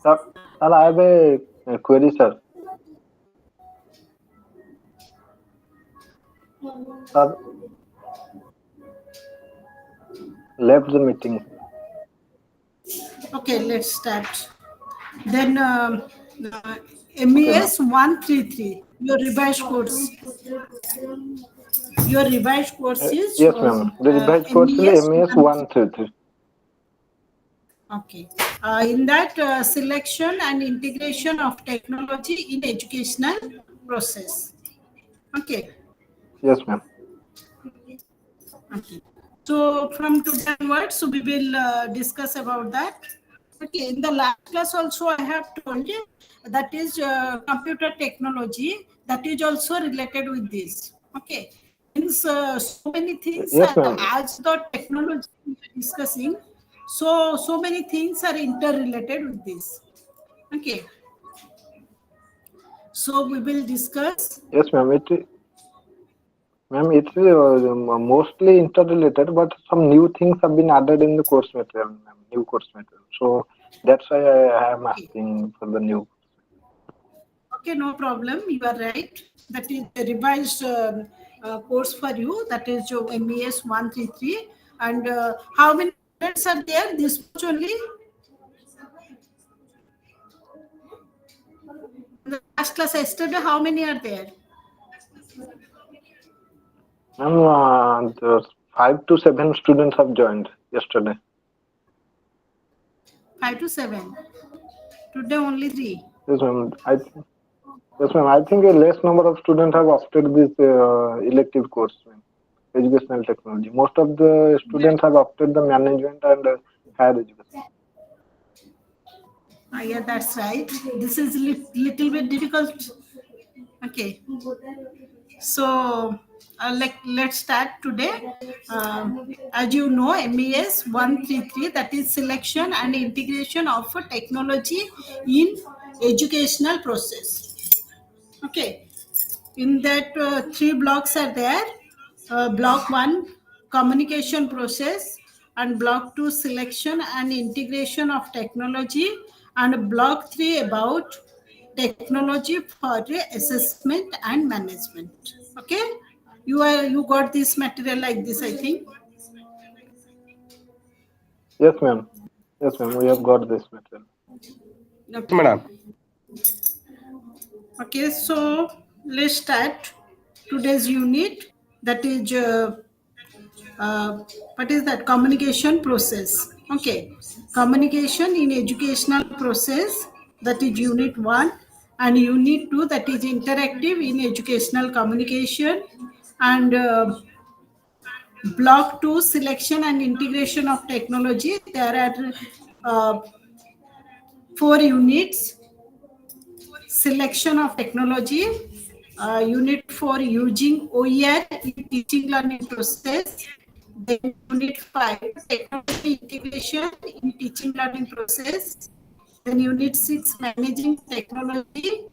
Sir, I have a query, sir. Sir, left the meeting. Okay, let's start. Then MES 133, your revised course. Your revised course is Yes, ma'am. The revised course is MES MES 133. Okay. In that selection and integration of technology in educational process. Okay. Yes, ma'am. Okay. So from today onwards, we will discuss about that. Okay. In the last class also I have told you that is computer technology that is also related with this. Okay. Means so many things Yes, ma'am. as the technology we are discussing, so many things are interrelated with this. Okay. So we will discuss. Yes, ma'am. Ma'am, it's mostly interrelated, but some new things have been added in the course material, ma'am. New course material. So that's why I am asking for the new. Okay, no problem. You are right. That is the revised course for you. That is your MES 133. And how many students are there? This much only. In the last class yesterday, how many are there? Ma'am, 5 to 7 students have joined yesterday. 5 to 7. Today only 3. Yes, ma'am. Yes, ma'am. I think a less number of students have opted this elective course, ma'am. Educational technology. Most of the students have opted the management and higher education. Yeah, that's right. This is little bit difficult. Okay. So let's start today. As you know, MES 133, that is selection and integration of a technology in educational process. Okay. In that, 3 blocks are there. Block 1, communication process, and block 2, selection and integration of technology, and block 3 about technology for assessment and management. Okay, you got this material like this, I think. Yes, ma'am. Yes, ma'am. We have got this material. Okay. Madam. Okay, so let's start today's unit. That is what is that? Communication process. Okay, communication in educational process, that is unit 1, and unit 2, that is interactive in educational communication, and block 2, selection and integration of technology. There are 4 units. Selection of technology, unit 4, using OER in teaching learning process. Then unit 5, technology integration in teaching learning process. Then unit 6, managing technology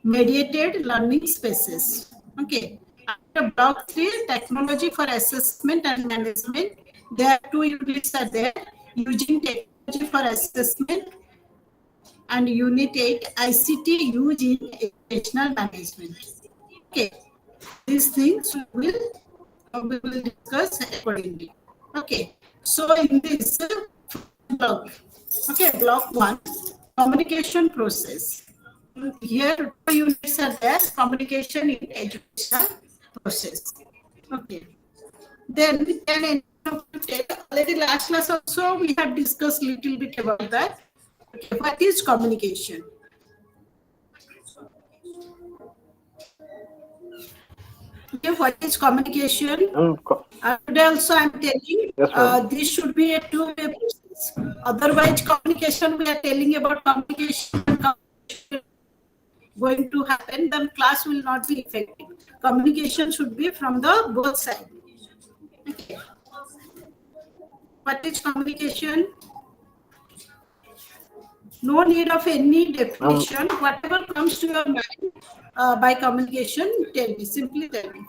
mediated learning spaces. Okay. After block 3, technology for assessment and management, there are 2 units are there, using technology for assessment, and unit 8, ICT used in educational management. Okay, these things we will discuss accordingly. Okay, so in this block, okay, block 1, communication process. Here 2 units are there, communication in educational process. Okay, then we can already last class also we have discussed little bit about that. Okay, what is communication? Okay, what is communication? Today also I am telling, Yes, this should be a two-way process. Otherwise, communication, we are telling about communication going to happen, then class will not be effective. Communication should be from the both sides. Okay. What is communication? No need of any definition. Whatever comes to your mind by communication, tell me. Simply tell me.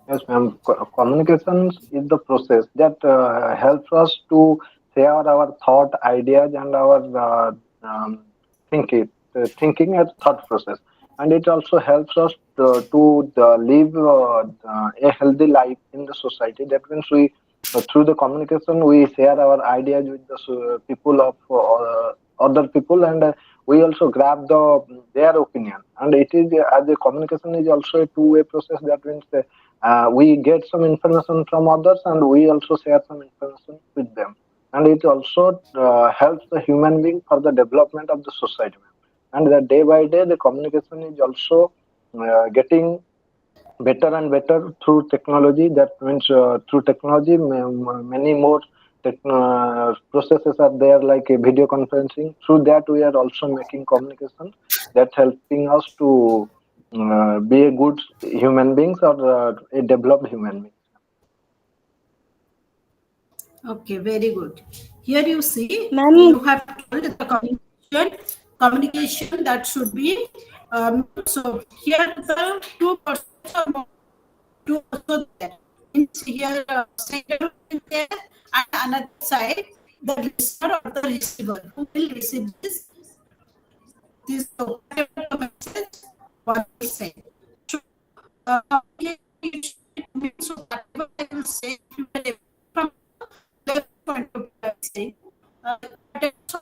Yes, ma'am. Communications is the process that helps us to share our thought, ideas, and our thinking and thought process. And it also helps us to live a healthy life in the society. That means we through the communication we share our ideas with the people of other people, and we also grab their opinion. And it is as a communication is also a two-way process. That means we get some information from others, and we also share some information with them. And it also helps the human being for the development of the society. And the day by day the communication is also getting better and better through technology. That means through technology many more processes are there, like a video conferencing. Through that we are also making communication that helping us to be a good human beings, or a developed human being. Okay, very good. Here you see, Ma'am, you have told the communication that should be, so here the two persons are more, two also there. Means here sender is there, and another side the listener or the receiver who will receive this whatever the message what is said. So, here you should, so whatever I will say, you will from the point of view, but also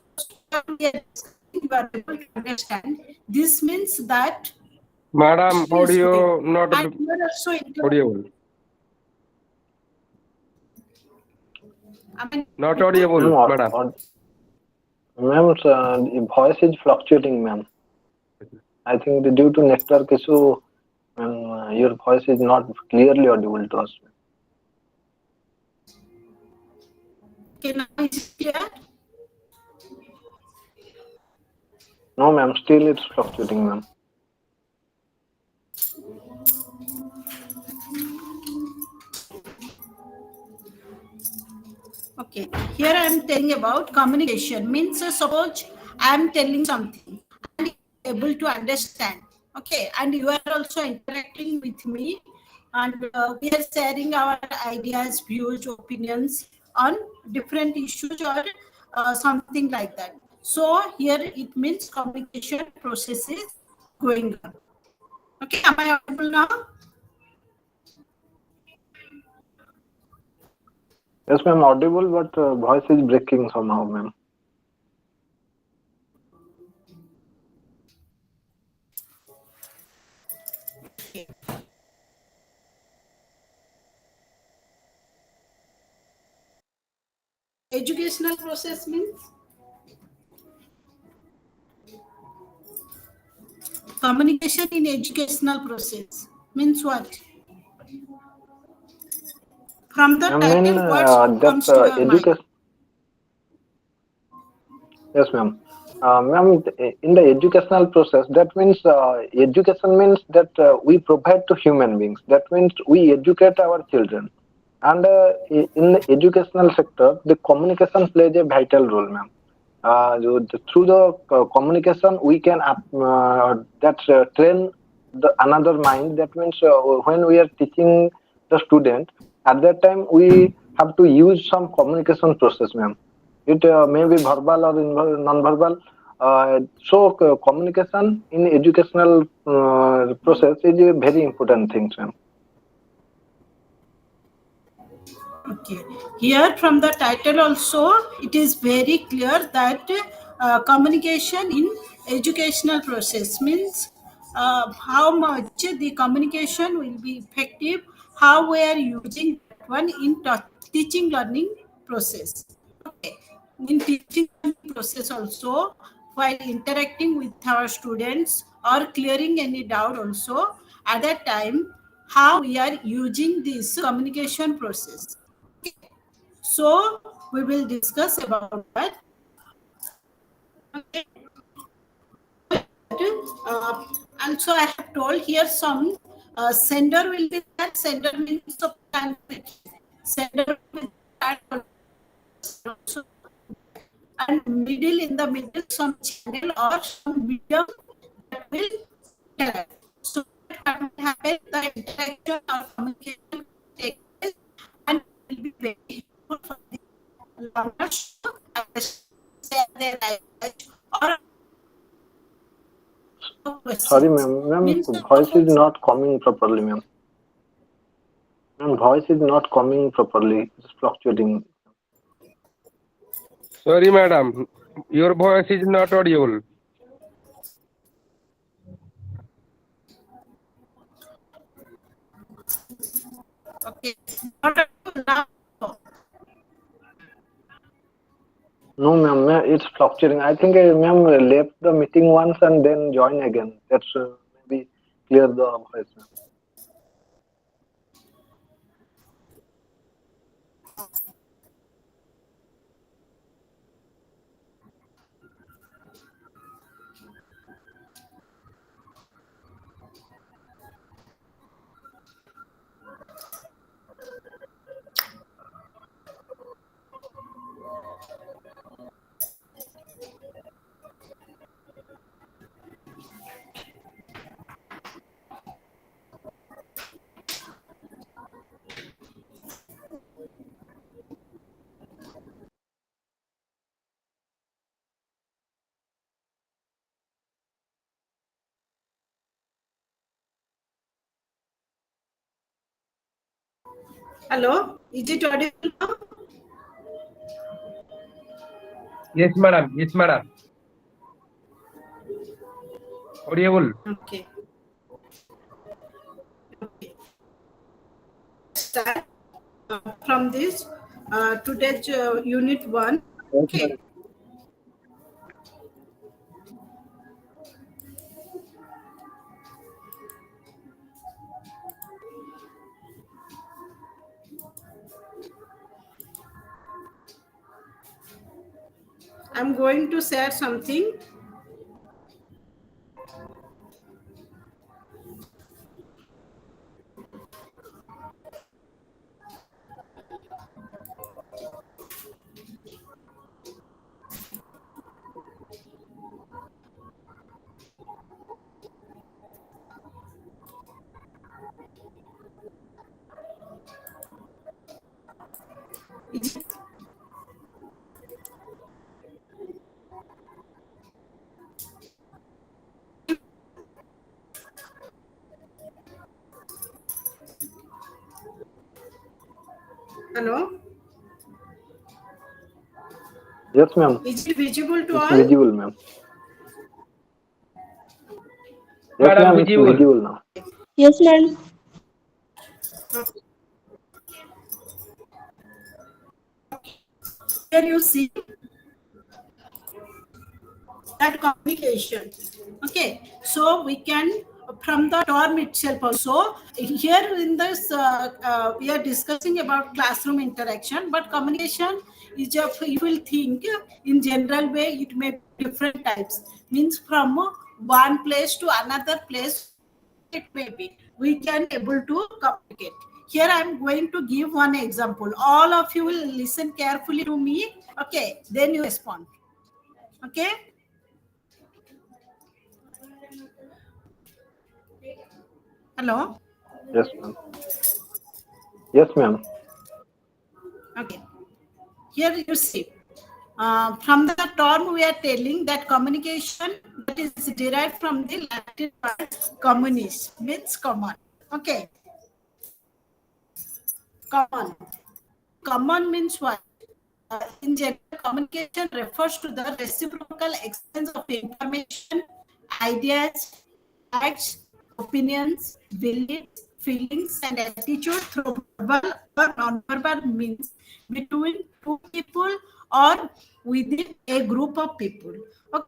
you are able to understand. This means that Madam, is audio going. not And you are also audible. I mean, Not audible, madam. Ma'am, the voice is fluctuating, ma'am. I think due to network issue, your voice is not clearly audible to us. okay, now is it clear? No, ma'am, still it's fluctuating, ma'am. Okay, here I am telling about communication. Means suppose I am telling something and you are able to understand. Okay, and you are also interacting with me, and we are sharing our ideas, views, opinions on different issues, or something like that. So here it means communication process is going on. Okay, am I audible now? Yes, ma'am, audible, but voice is breaking somehow, ma'am. Educational process means communication in educational process means what? From the I mean, title, what that comes to your mind? education. Yes, ma'am. Ma'am, in the educational process, that means education means that we provide to human beings. That means we educate our children. And in the educational sector, the communication plays a vital role, ma'am. Through the communication, we can train the another mind. That means when we are teaching the student, at that time we have to use some communication process, ma'am. It may be verbal or non-verbal. Communication in educational process is a very important thing, ma'am. Okay. Here from the title also, it is very clear that communication in educational process means how much the communication will be effective, how we are using that one in teaching learning process. Okay. In teaching learning process also, while interacting with our students or clearing any doubt also, at that time, how we are using this communication process. So we will discuss about that. Okay. Uh, also, I have told here some sender will be that. Sender means of sender will be that also, and middle in the middle some channel or some medium that will interact. So that will happen, the interaction or communication will take place, and will be very helpful for the learners to or Sorry, questions. ma'am. Ma'am, Means voice is not coming properly, ma'am. Ma'am, voice is not coming properly. It's fluctuating. Sorry, madam. Your voice is not audible. okay. Not now. No, ma'am. It's fluctuating. I think ma'am left the meeting once and then join again. That's maybe clear the voice, ma'am. Hello, is it audible now? Yes, madam. Yes, madam. Audible. Okay. Okay. Start from this today's unit 1. Yes, Okay. I'm going to share something. Is it- Hello, Yes, ma'am. is it visible to It's all? visible, ma'am. Yes, madam. ma'am. It's Visible. visible now. Yes, ma'am. Here you see that communication. Okay, so we can from the term itself also. Here in this we are discussing about classroom interaction, but communication is a, you will think in general way it may be different types, means from one place to another place it may be we can able to communicate. Here I am going to give one example. All of you will listen carefully to me. Okay, then you respond. Okay. Hello. Yes, ma'am. Yes, ma'am. Okay. Here you see. From the term we are telling that communication that is derived from the Latin word communis, means common. Okay. Common. Common means what? In general, communication refers to the reciprocal exchange of information, ideas, facts, opinions, beliefs, feelings, and attitude through verbal or non-verbal means between two people or within a group of people. Okay.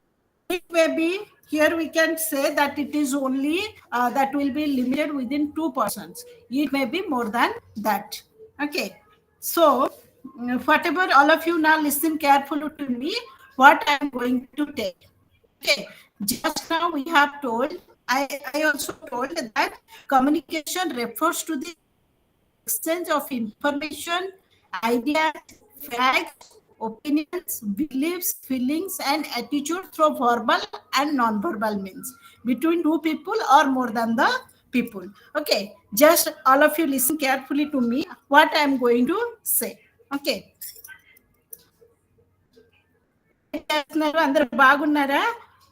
It may be here we can say that it is only that will be limited within two persons. It may be more than that. Okay. So whatever all of you now listen carefully to me, what I am going to take. Okay, just now we have told, I also told that communication refers to the exchange of information, ideas, facts, opinions, beliefs, feelings, and attitude through verbal and non-verbal means between two people or more than the people. Okay, just all of you listen carefully to me what I am going to say. Okay. చేస్తున్నారు? అందరు బాగున్నారా?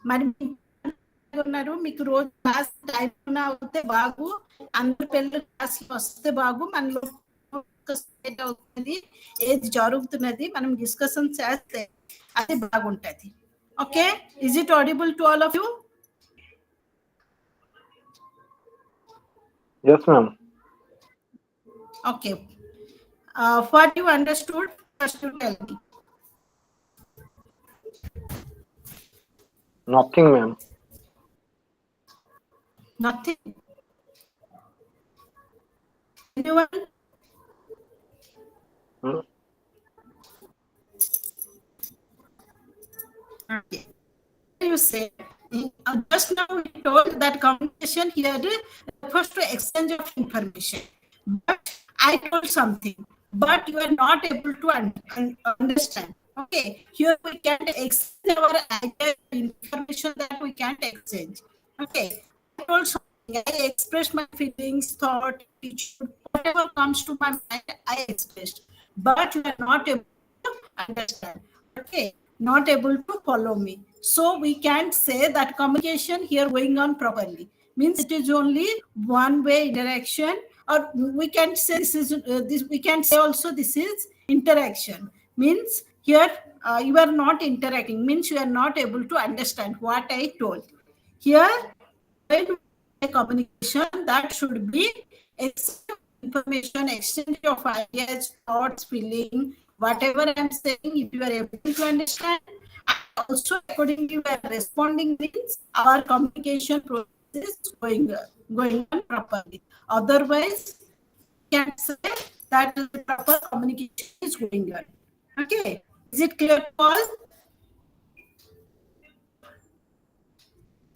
మరి ఉన్నారు మీకు రోజు class time అవుతే బాగు, అందరు పిల్లలు క్లాస్ వస్తే బాగు, మనలో అవుతుంది, ఏది జరుగుతున్నది మనం డిస్కషన్ చేస్తే అది బాగుంటది. Okay, is it audible to all of you? Yes, ma'am. Okay. What you understood, first you tell me. Nothing, ma'am. Nothing. Anyone? Okay. You say, just now we told that communication here refers to exchange of information. But I told something, but you are not able to understand. Okay, here we can't exchange our idea, information that we can't exchange. Okay, I told something, I expressed my feelings, thought, attitude, whatever comes to my mind, I expressed. But you are not able to understand. Okay, not able to follow me. So we can't say that communication here going on properly. Means it is only one way interaction, or we can say this is this. We can say also this is interaction. Means here you are not interacting. Means you are not able to understand what I told. Here, when communication, that should be exchange of information, exchange of ideas, thoughts, feeling, whatever I'm saying. If you are able to understand, also accordingly you are responding, means our communication process is going on properly. Otherwise, you can say that the proper communication is going on. Okay, is it clear to all?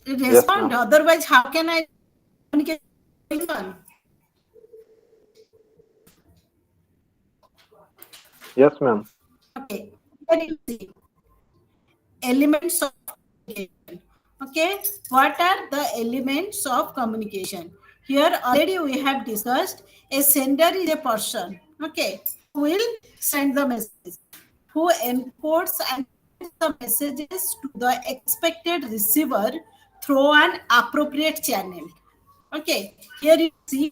Respond. Yes, otherwise, how can I communicate going on? Yes, ma'am. Okay, here you see elements of communication. Okay, what are the elements of communication? Here already we have discussed a sender is a person, okay, who will send the message, who encodes and sends the messages to the expected receiver through an appropriate channel. Okay, here you see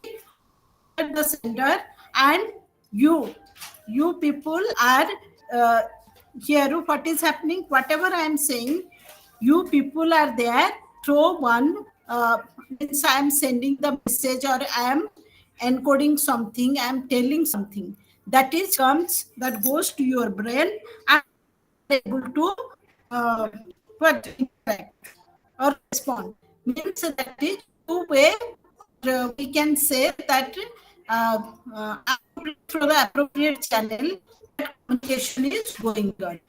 the sender, and you people are here. What is happening, whatever I am saying, you people are there through one means I am sending the message, or I am encoding something, I am telling something that is comes, that goes to your brain and able to what interact or respond. Means that is two way, we can say that through the appropriate channel, that communication is going on.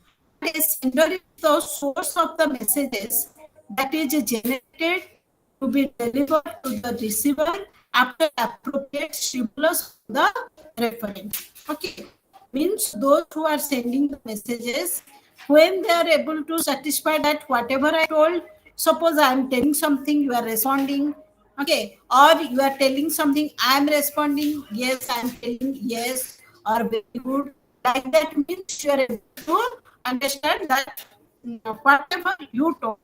And a sender is the source of the messages that is generated to be delivered to the receiver after appropriate stimulus from the referent. Okay, means those who are sending the messages, when they are able to satisfy that whatever I told, suppose I am telling something, you are responding, okay, or you are telling something, I am responding, yes, I am telling yes, or very good, like that, means you are able to understand that whatever you told,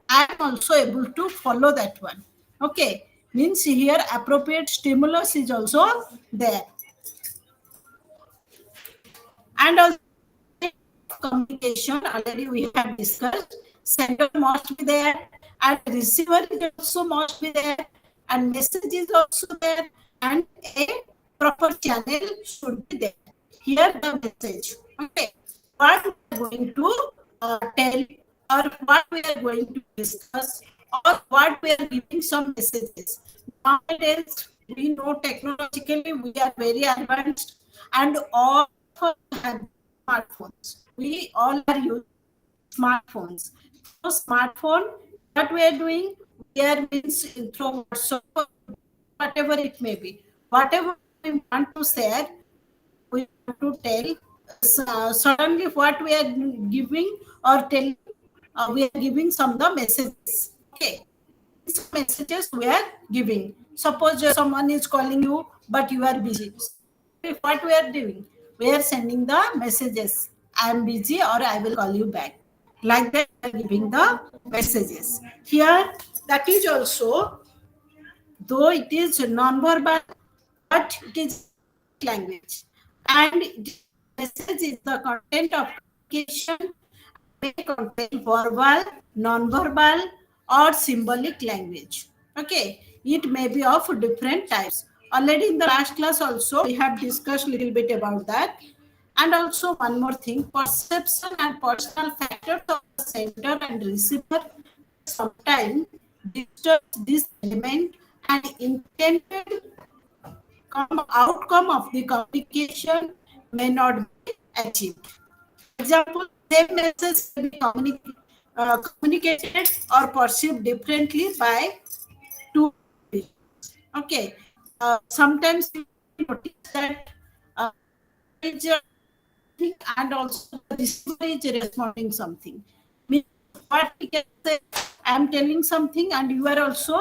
I am also able to follow that one. Okay, means here appropriate stimulus is also there. And also communication, already we have discussed, sender must be there, and receiver is also must be there, and message is also there, and a proper channel should be there. Here the message. Okay, what we are going to tell, or what we are going to discuss, or what we are giving some messages. Nowadays, we know technologically we are very advanced, and all of us have smartphones. We all are using smartphones. So smartphone, what we are doing, we are means through WhatsApp, whatever it may be. Whatever we want to share, we want to tell. Suddenly, what we are giving or telling, we are giving some of the messages. Okay, these messages we are giving. Suppose someone is calling you, but you are busy. What we are doing, we are sending the messages, I am busy, or I will call you back. Like that, we are giving the messages. Here, that is also, though it is non-verbal, but it is language. And message is the content of communication, may contain verbal, non-verbal, or symbolic language. Okay, it may be of different types. Already in the last class also we have discussed a little bit about that. And also one more thing, perception and personal factors of the sender and receiver sometimes disturb this element and intended outcome of the communication may not be achieved. Example, same message can be communicated or perceived differently by two individuals. Okay. Sometimes you notice that is and also the receiver is responding something. Means what we can say, I am telling something and you are also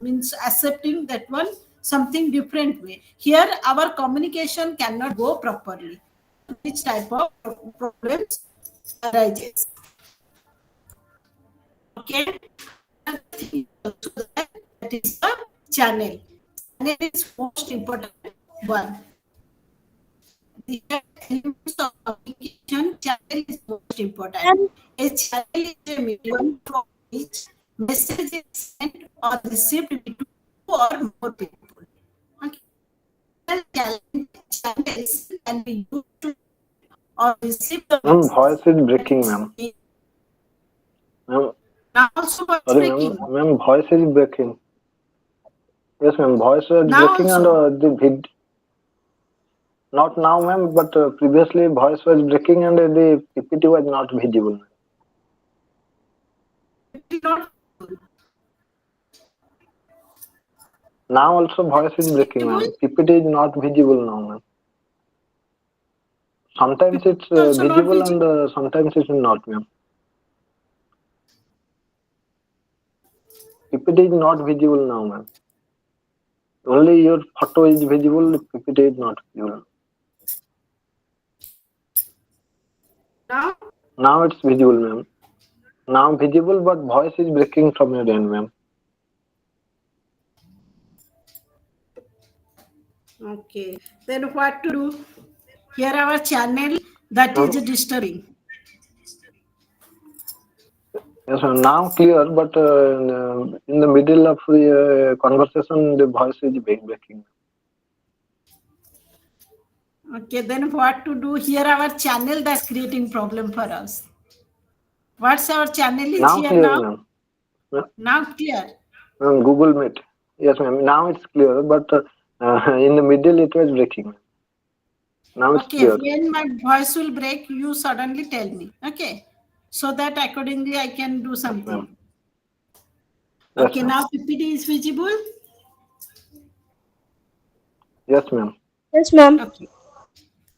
means accepting that one something different way. Here our communication cannot go properly. Which type of problems arises? Okay. Another thing also that is the channel. Channel is most important one. The elements of communication, channel is most important. A channel is a medium from which message is sent or received between two or more people. Okay. Channels can be used to or receive the Ma'am, message. voice is breaking, ma'am. Ma'am, Now also what's sorry, breaking? ma'am, voice is breaking. Yes, ma'am, voice was Now breaking and also. the vid. Not now, ma'am, but previously voice was breaking and the PPT was not visible. It is not Now also voice is breaking, visible. ma'am. PPT is not visible now, ma'am. Sometimes it's Also not visible visible. and sometimes it's not, ma'am. PPT is not visible now, ma'am. Only your photo is visible, PPT is not visible. Now Now it's visible, ma'am. Now visible, but voice is breaking from your end, ma'am. okay. Then what to do? Here our channel that is disturbing. Yes, ma'am. Now clear, but in the middle of the conversation, the voice is breaking. Okay, then what to do? Here our channel that's creating problem for us. What's our channel is Now here clear, now? ma'am. Now clear. Ma'am, Google Meet. Yes, ma'am. Now it's clear, but in the middle it was breaking. Now it's Okay, clear. when my voice will break, you suddenly tell me. Okay, so that accordingly I can do Yes, something. ma'am. Yes, Okay, ma'am. now PPT is visible. Yes, ma'am. Yes, ma'am. Okay.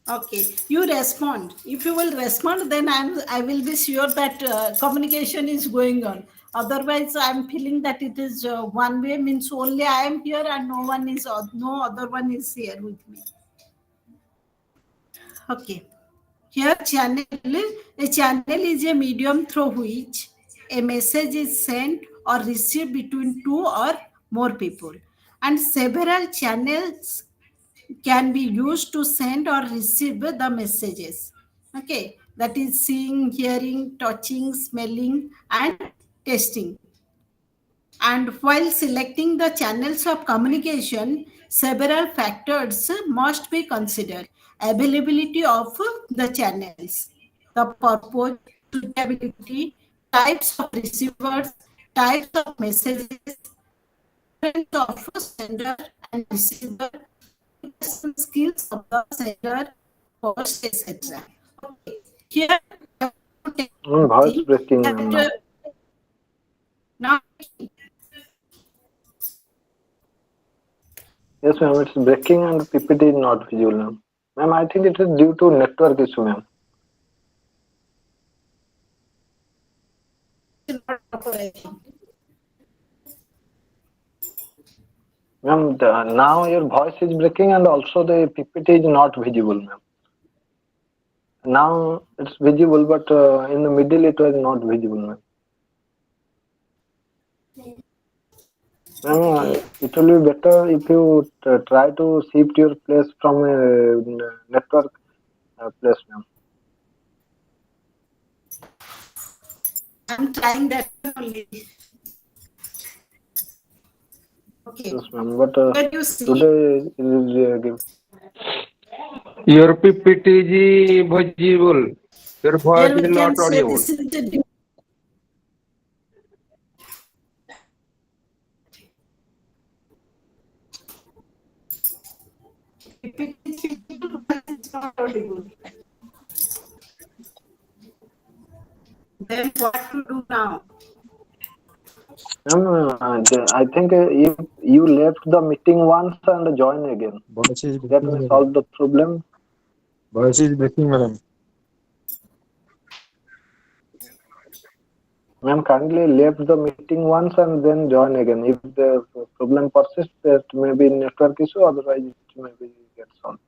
Okay, you respond. If you will respond, then I will be sure that communication is going on. Otherwise, I'm feeling that it is one way, means only I am here and no other one is here with me. Okay. Here, a channel is a medium through which a message is sent or received between two or more people, and several channels can be used to send or receive the messages. Okay, that is seeing, hearing, touching, smelling, and tasting. And while selecting the channels of communication, several factors must be considered. Availability of the channels, the purpose, suitability, types of receivers, types of messages, preference of sender and receiver, communication skills of the sender, host, etc. Okay. Here, I want to tell one Voice thing breaking, that ma'am. Now. now Yes, ma'am. It's breaking and PPT is not visible, ma'am. Ma'am, I think it is due to network issue, ma'am. Ma'am, now your voice is breaking and also the PPT is not visible, ma'am. Now it's visible, but in the middle it was not visible, ma'am. Ma'am, it will be better if you try to shift your place from a network place, ma'am. I'm trying that only. Okay. Yes, ma'am. But Where you see? today it is give. Your PPT is visible. Your voice Here is we not can say audible. this is the PPT is visible, but it's not audible. Then what to do now? Ma'am, I think if you left the meeting once and join again, Voice is that breaking, may madam. solve the problem. Voice is breaking, madam. Ma'am, kindly left the meeting once and then join again. If the problem persists, that may be network issue, otherwise it may be get solved.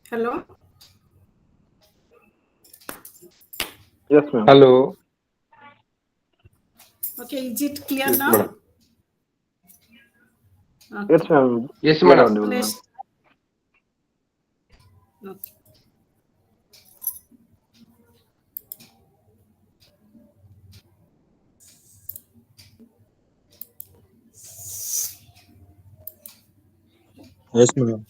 Hello? Yes, ma'am. Hello. Okay, is it clear Yes, now? madam. Yes, Okay. ma'am. Yes, You are madam. audible, ma'am. Let's okay. Yes, madam.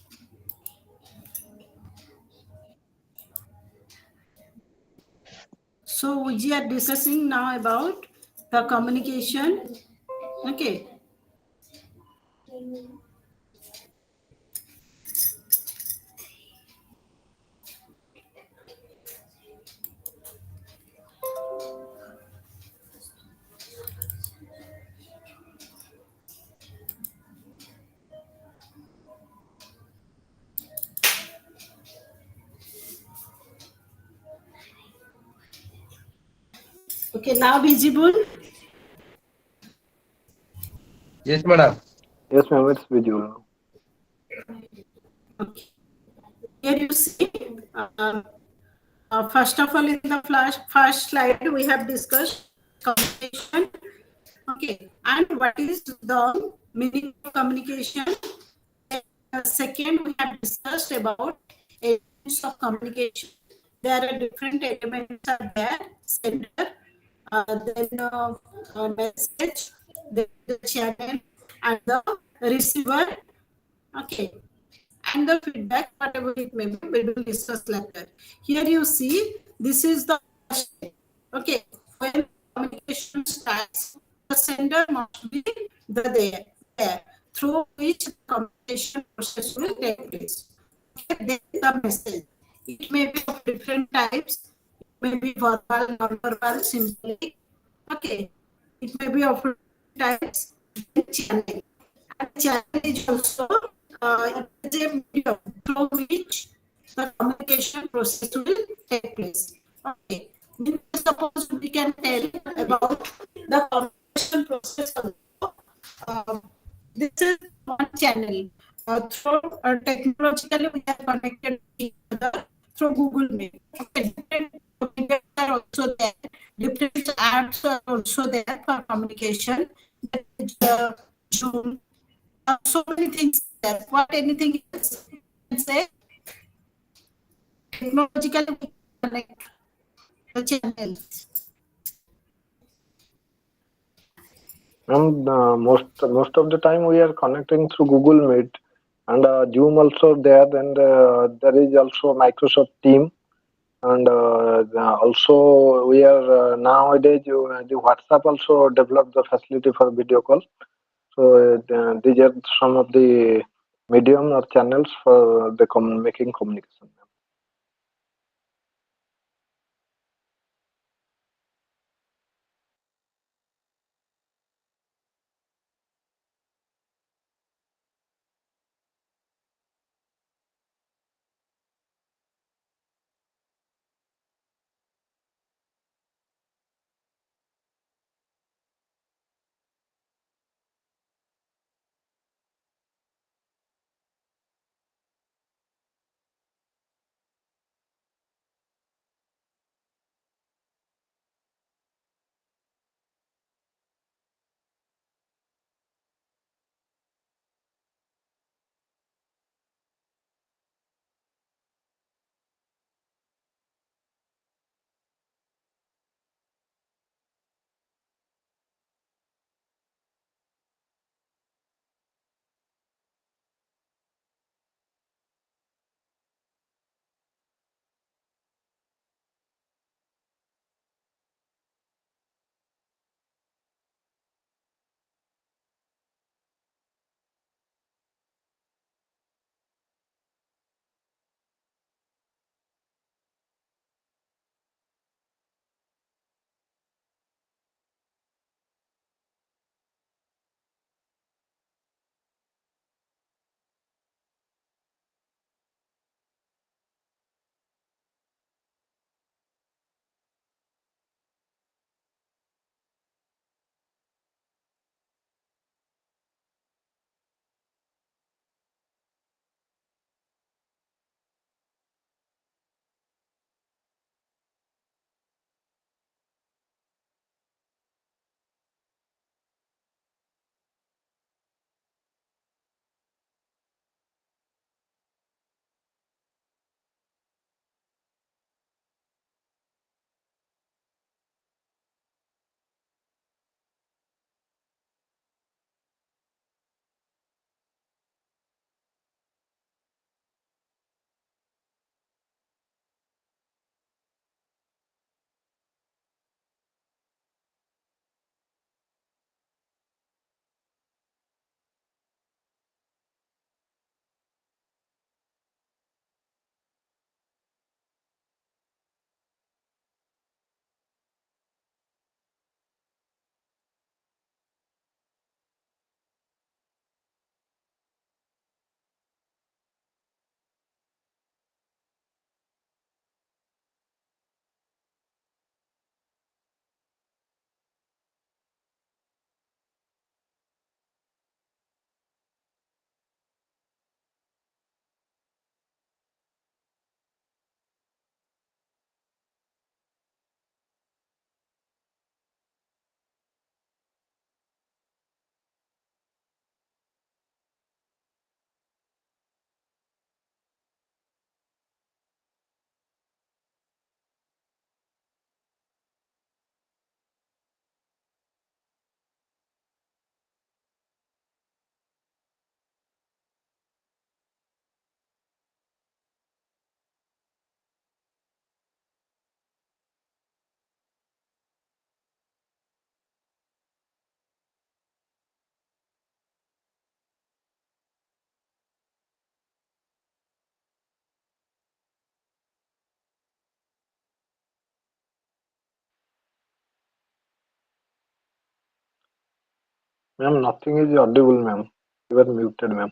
So we are discussing now about the communication. Okay. Okay, now visible. Yes, madam. Yes, ma'am, it's visual now. Okay. Here you see, first of all, in the first slide, we have discussed communication. Okay, and what is the meaning of communication? Second, we have discussed about elements of communication. There are different elements are there: sender, then message, then the channel, and the receiver. Okay, and the feedback, whatever it may be, we will discuss later. Here you see, this is the okay. When communication starts, the sender must be there through which communication process will take place. Okay, then the message. It may be of different types. It may be verbal, non-verbal, symbolic. Okay, it may be of types. Then channel. And channel is also it is a medium through which the communication process will take place. Okay. Then suppose we can tell about the communication process also. Uh, this is one channel. Through technologically, we are connected to each other through Google Meet. Okay, different documents are also there. Different apps are also there for communication. That is, Zoom. So many things there. What anything else you can say? Technologically, we connect the channels. Most of the time we are connecting through Google Meet and Zoom also there, and there is also Microsoft Team, and also we are nowadays the WhatsApp also developed the facility for video call. So these are some of the medium or channels for the making communication. Ma'am, nothing is audible, ma'am. You are muted, ma'am.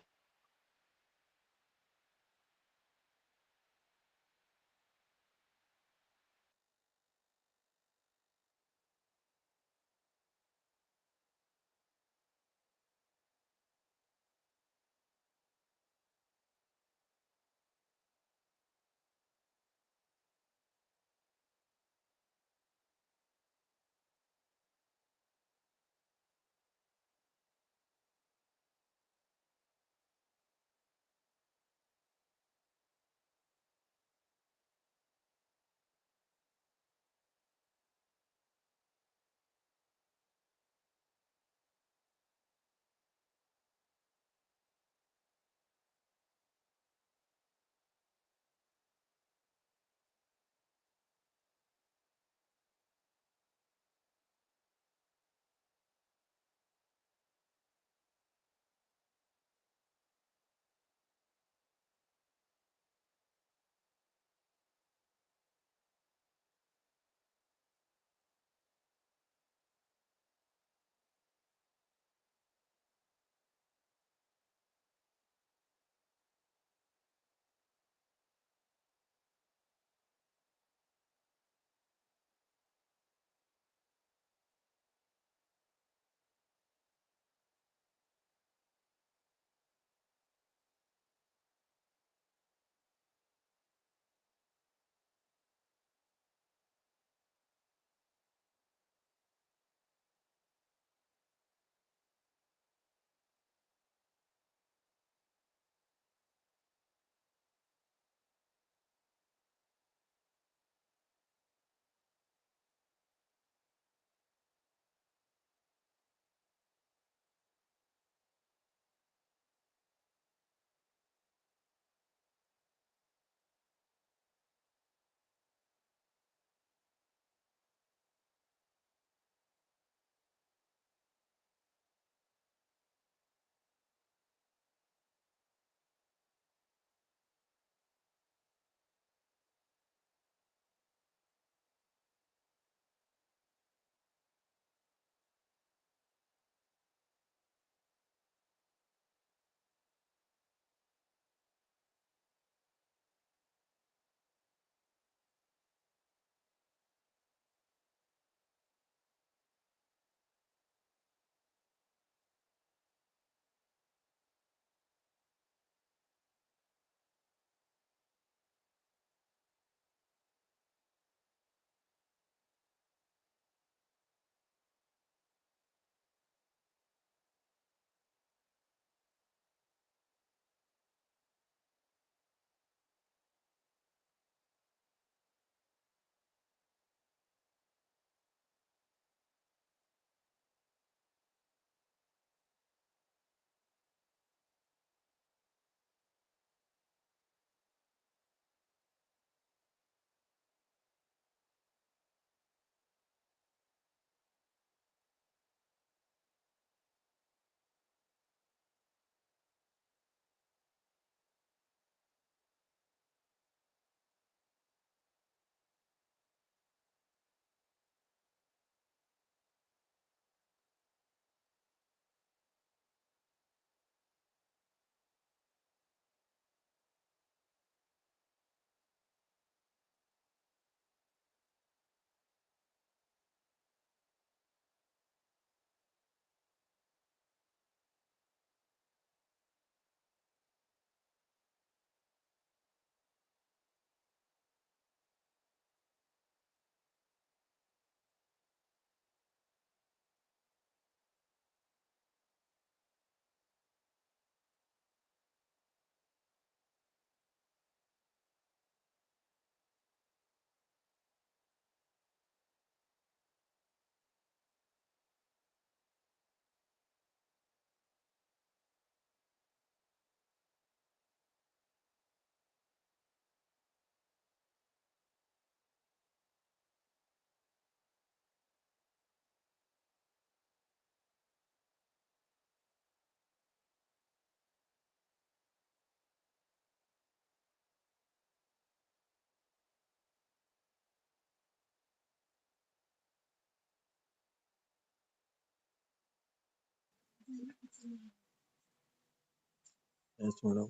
Yes, madam.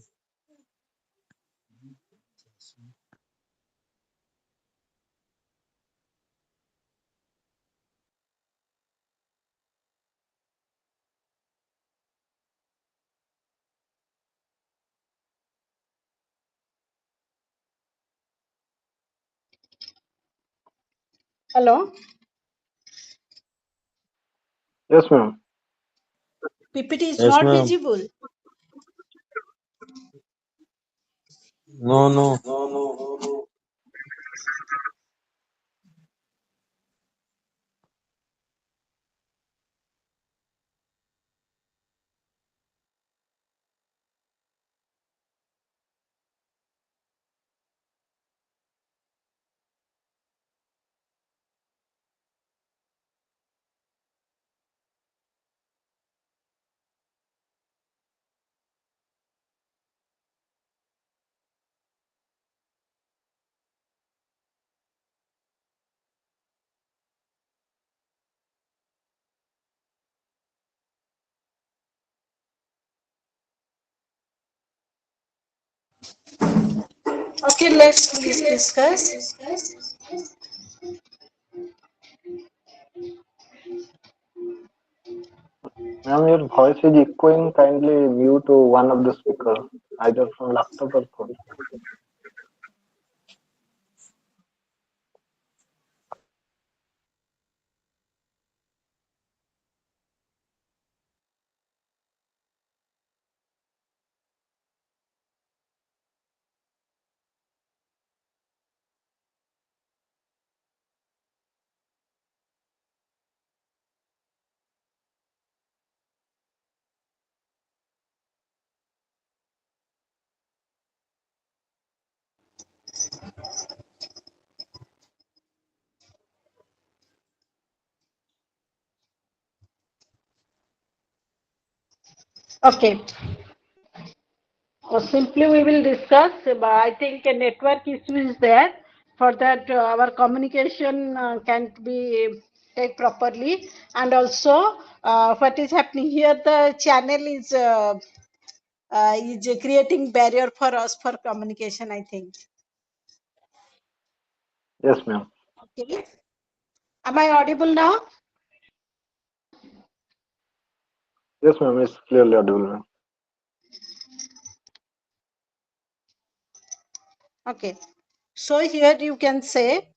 Hello. Yes, ma'am. PPT is Yes, not ma'am. visible. No, no. Okay, let's please discuss. Ma'am, your voice is echoing. Kindly mute one of the speaker, either from laptop or phone. Okay. Simply we will discuss. I think a network issue is there. For that, our communication can't be take properly, and also what is happening here, the channel is creating barrier for us for communication, I think. Yes, ma'am. Okay. Am I audible now? Yes, ma'am. It's clearly audible, ma'am. Okay. So here you can say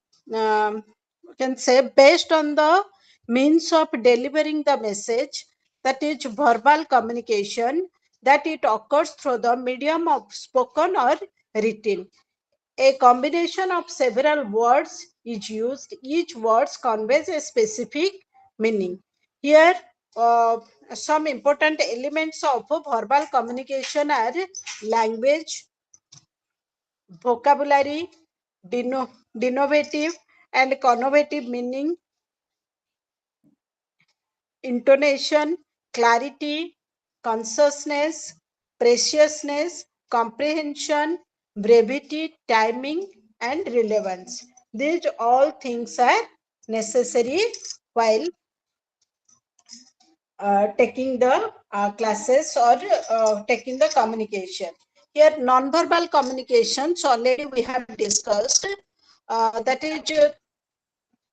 based on the means of delivering the message, that is verbal communication, that it occurs through the medium of spoken or written. A combination of several words is used. Each word conveys a specific meaning. Here, some important elements of verbal communication are language, vocabulary, denotative and connotative meaning, intonation, clarity, consciousness, preciousness, comprehension, brevity, timing, and relevance. These all things are necessary while taking the classes or taking the communication. Here, non-verbal communications already we have discussed. That is,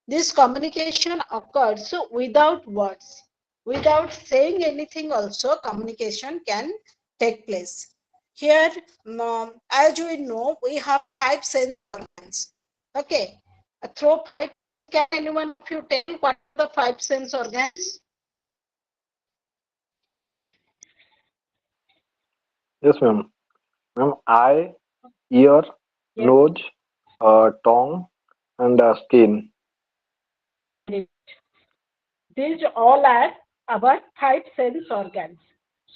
this communication occurs without words. Without saying anything, also communication can take place. Here, as we know, we have 5 sense organs. Okay, through 5, can anyone of you tell what are the 5 sense organs? Yes, ma'am. Ma'am, eye, ear, Yes. nose, tongue, and skin. These all are our 5 sense organs.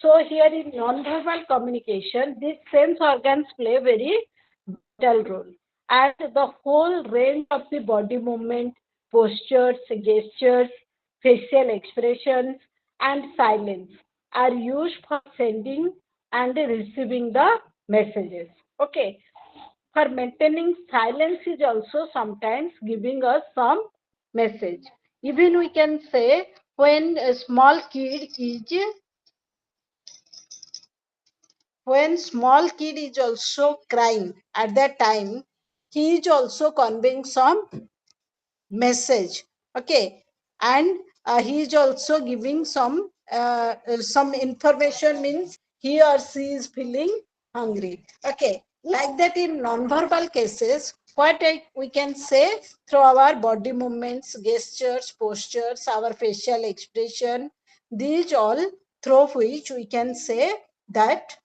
So here in non-verbal communication, these sense organs play very vital role. And the whole range of the body movement, postures, gestures, facial expressions, and silence are used for sending and receiving the messages. Okay. For maintaining silence is also sometimes giving us some message. Even we can say when a small kid is when small kid is also crying at that time, he is also conveying some message. Okay, and he is also giving some information, means he or she is feeling hungry. Okay, like that in non-verbal cases, what we can say through our body movements, gestures, postures, our facial expression, these all through which we can say that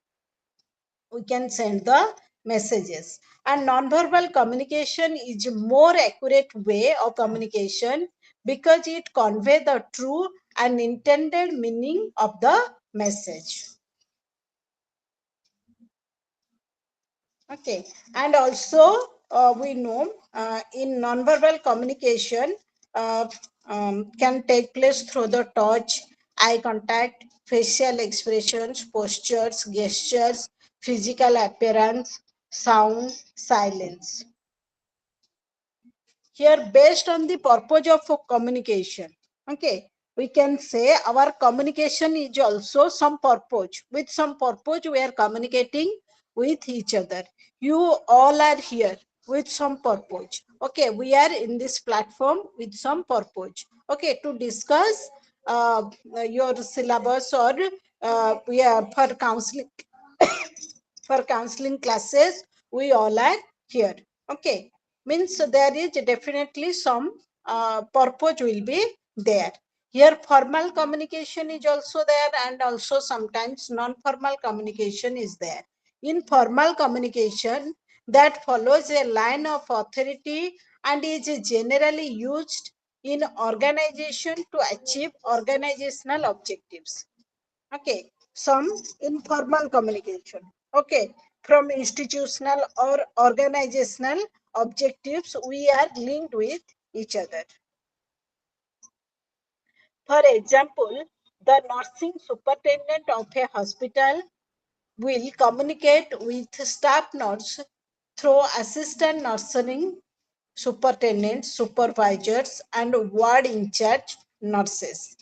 we can send the messages. And nonverbal communication is a more accurate way of communication because it conveys the true and intended meaning of the message. Okay, and also we know in nonverbal communication uh, can take place through the touch, eye contact, facial expressions, postures, gestures, physical appearance, sound, silence. Here, based on the purpose of communication, okay, we can say our communication is also some purpose. With some purpose, we are communicating with each other. You all are here with some purpose. Okay, we are in this platform with some purpose. Okay, to discuss your syllabus, or we are for counseling for counseling classes, we all are here. Okay, means there is definitely some purpose will be there. Here formal communication is also there, and also sometimes non-formal communication is there. In formal communication, that follows a line of authority and is generally used in organization to achieve organizational objectives. Okay, some informal communication. Okay, from institutional or organizational objectives, we are linked with each other. For example, the nursing superintendent of a hospital will communicate with staff nurse through assistant nursing superintendents, supervisors, and ward in charge nurses.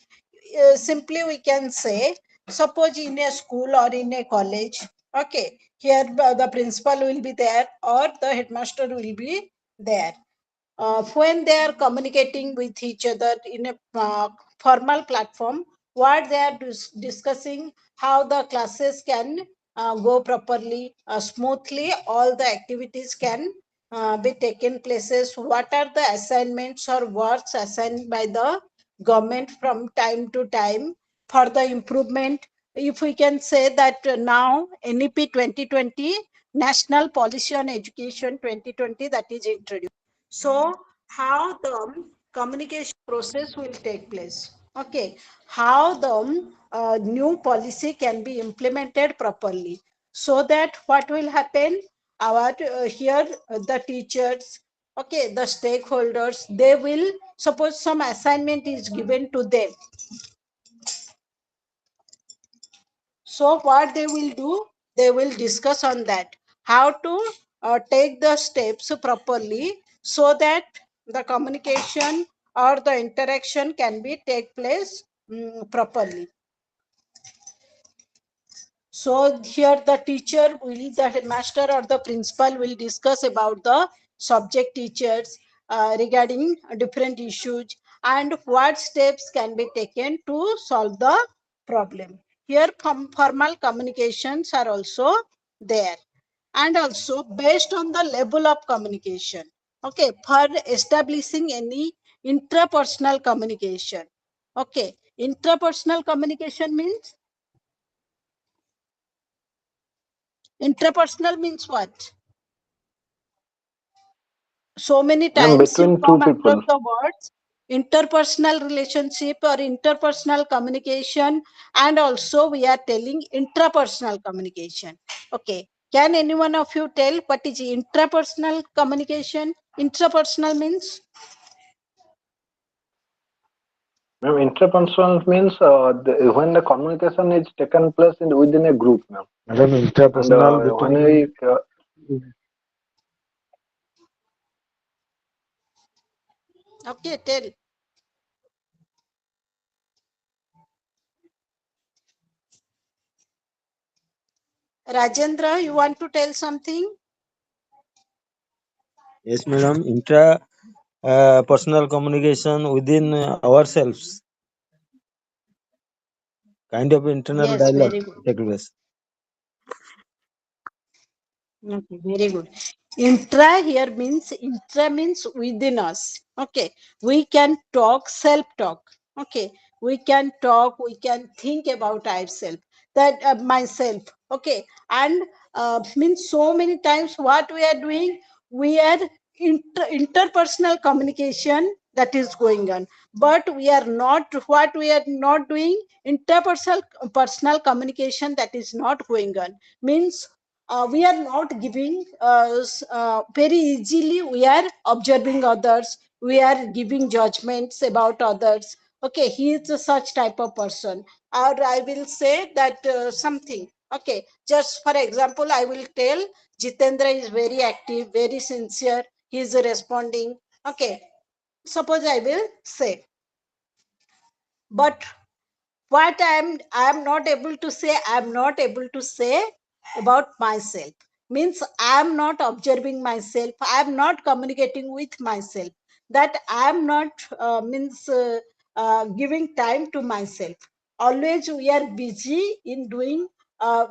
Simply, we can say, suppose in a school or in a college, okay, here the principal will be there or the headmaster will be there. When they are communicating with each other in a formal platform, what they are discussing, how the classes can go properly, smoothly, all the activities can be taken places, what are the assignments or works assigned by the government from time to time for the improvement. If we can say that now NEP 2020, National Policy on Education 2020, that is introduced. So how the communication process will take place. Okay, how the new policy can be implemented properly, so that what will happen, our here the teachers, okay, the stakeholders, they will, suppose some assignment is given to them, so what they will do, they will discuss on that, how to take the steps properly, so that the communication or the interaction can be take place properly. So here the teacher will, the headmaster or the principal will discuss about the subject teachers regarding different issues and what steps can be taken to solve the problem. Here formal communications are also there, and also based on the level of communication. Okay, for establishing any intrapersonal communication. Okay, intrapersonal communication means, interpersonal means what? So many Ma'am, times you between two come across people. the words interpersonal relationship or interpersonal communication, and also we are telling intrapersonal communication. Okay, can any one of you tell what is intrapersonal communication? Intrapersonal means, Ma'am, interpersonal means when the communication is taken place within a group, ma'am. Madam, And interpersonal when we between okay, tell. Rajendra, you want to tell something? Yes, madam. Intra personal communication within ourselves, kind of internal Yes, dialogue very good. take place. Okay, very good. Intra means within us. Okay, we can talk, self talk. Okay, we can talk, we can think about ourselves, that myself. Okay, and means so many times what we are doing, we are interpersonal communication that is going on, but we are not, what we are not doing, interpersonal personal communication that is not going on, means we are not giving very easily, we are observing others, we are giving judgments about others. Okay, he is a such type of person, or I will say that something. Okay, just for example, I will tell Jitendra is very active, very sincere, he is responding. Okay, suppose I will say, but what I'm not able to say, I'm not able to say about myself, means I'm not observing myself, I'm not communicating with myself, that I'm not giving time to myself. Always we are busy in doing,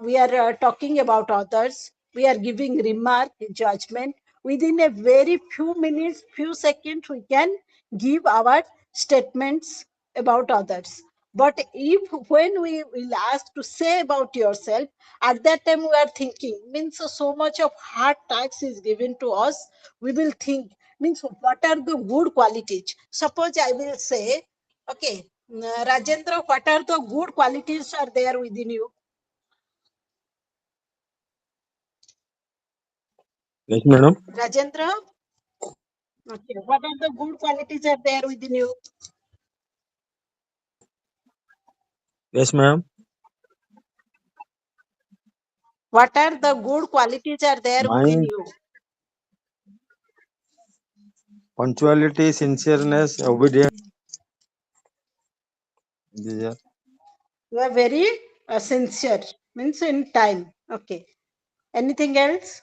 we are talking about others, we are giving remark, judgment. Within a very few minutes, few seconds, we can give our statements about others. But if when we will ask to say about yourself, at that time we are thinking, means so much of hard task is given to us, we will think, means what are the good qualities. Suppose I will say, okay, Rajendra, what are the good qualities are there within you? Yes, madam. Rajendra, okay, what are the good qualities are there within you? Yes, madam. What are the good qualities are there within Mind, you? punctuality, sincereness, obedience. These are You are very sincere, means in time. Okay, anything else?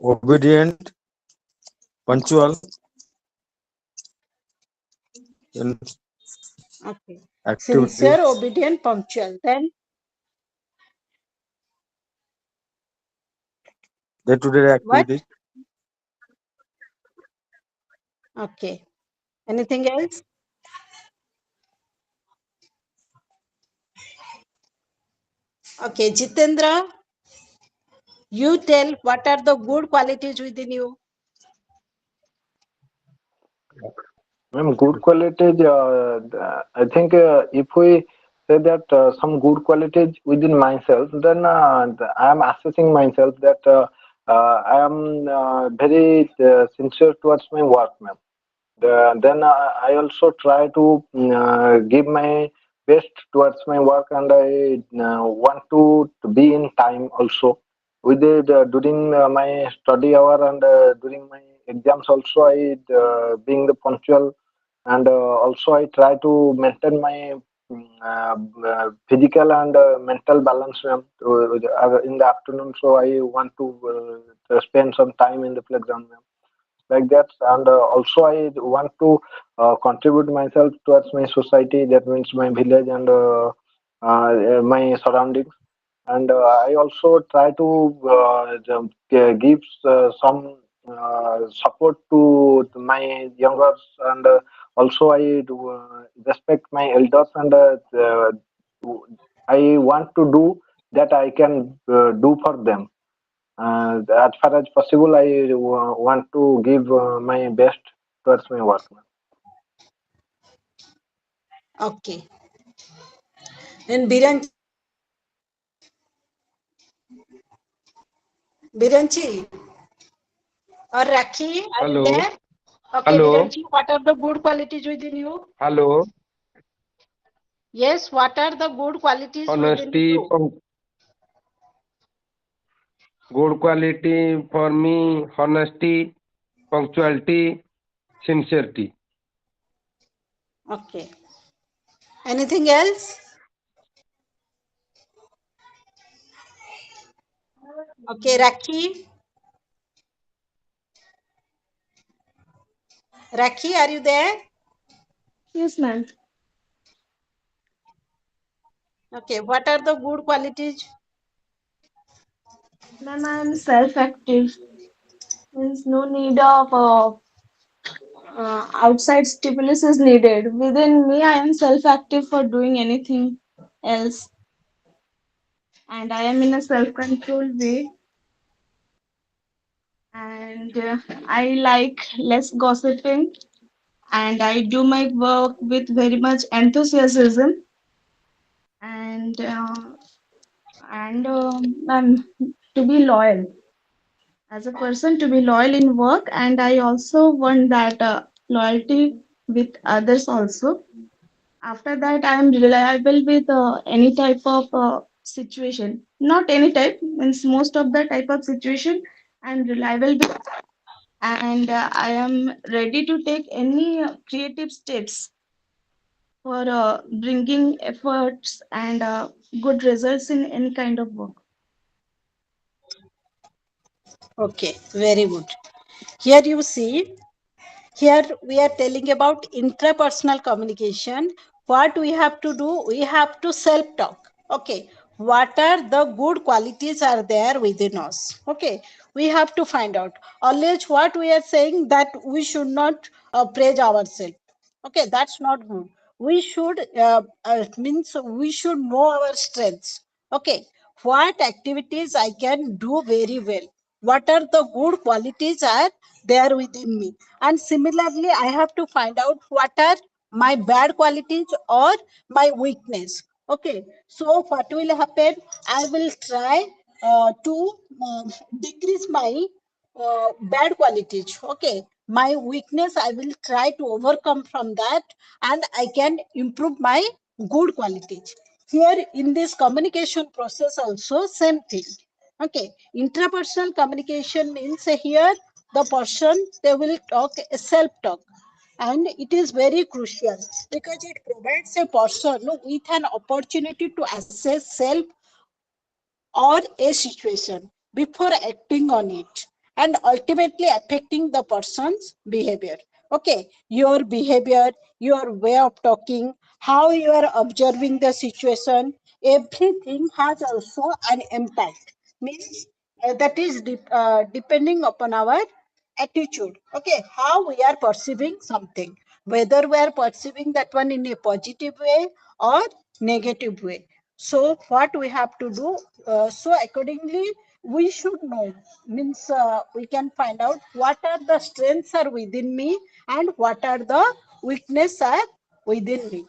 obedient, punctual, in Okay, sincere, activities, obedient, punctual. Then day-to-day what? activities. Okay, anything else? Okay, Jitendra, you tell what are the good qualities within you? Ma'am, good qualities. I think if we say that some good qualities within myself, then I am assessing myself that I am very sincere towards my work, ma'am. Then I also try to give my best towards my work, and I want to be in time also. With it during my study hour and during my exams also, I being the punctual, and also I try to maintain my physical and mental balance, ma'am, in the afternoon. So I want to spend some time in the playground, ma'am, like that. And also I want to contribute myself towards my society, that means my village and my surroundings. And I also try to give some support to my youngers, and also I do, respect my elders, and I want to do that I can do for them. As far as possible, I want to give my best towards my work. Okay, then Biranchi or Rakhi, are you Hello. there? Okay, Hello. Biranchi, what are the good qualities within you? Hello. Yes, what are the good qualities within Honesty, you? good quality for me, honesty, punctuality, sincerity. Okay, anything else? Okay, Rakhi. Rakhi, are you there? Yes, ma'am. Okay, what are the good qualities? Ma'am, I am self-active. Means no need of outside stimulus is needed. Within me, I am self-active for doing anything else, and I am in a self-controlled way. And I like less gossiping, and I do my work with very much enthusiasm. And I'm to be loyal as a person, to be loyal in work, and I also want that loyalty with others also. After that, I am reliable with any type of situation. Not any type, means most of the type of situation I'm reliable with, and I am ready to take any creative steps for bringing efforts and good results in any kind of work. Okay, very good. Here you see, here we are telling about intrapersonal communication. What we have to do, we have to self-talk. Okay, what are the good qualities are there within us? Okay, we have to find out. Always what we are saying that we should not praise ourselves. Okay, that's not good. We should means we should know our strengths. Okay, what activities I can do very well, what are the good qualities are there within me, and similarly I have to find out what are my bad qualities or my weakness. Okay, so what will happen, I will try to decrease my bad qualities. Okay, my weakness I will try to overcome from that, and I can improve my good qualities. Here in this communication process also same thing. Okay, intrapersonal communication means here the person they will talk self talk, and it is very crucial because it provides a person with an opportunity to assess self or a situation before acting on it, and ultimately affecting the person's behavior. Okay, your behavior, your way of talking, how you are observing the situation, everything has also an impact. Means that is depending upon our attitude. Okay, how we are perceiving something, whether we are perceiving that one in a positive way or negative way. So what we have to do, so accordingly we should know, means we can find out what are the strengths are within me and what are the weakness are within me.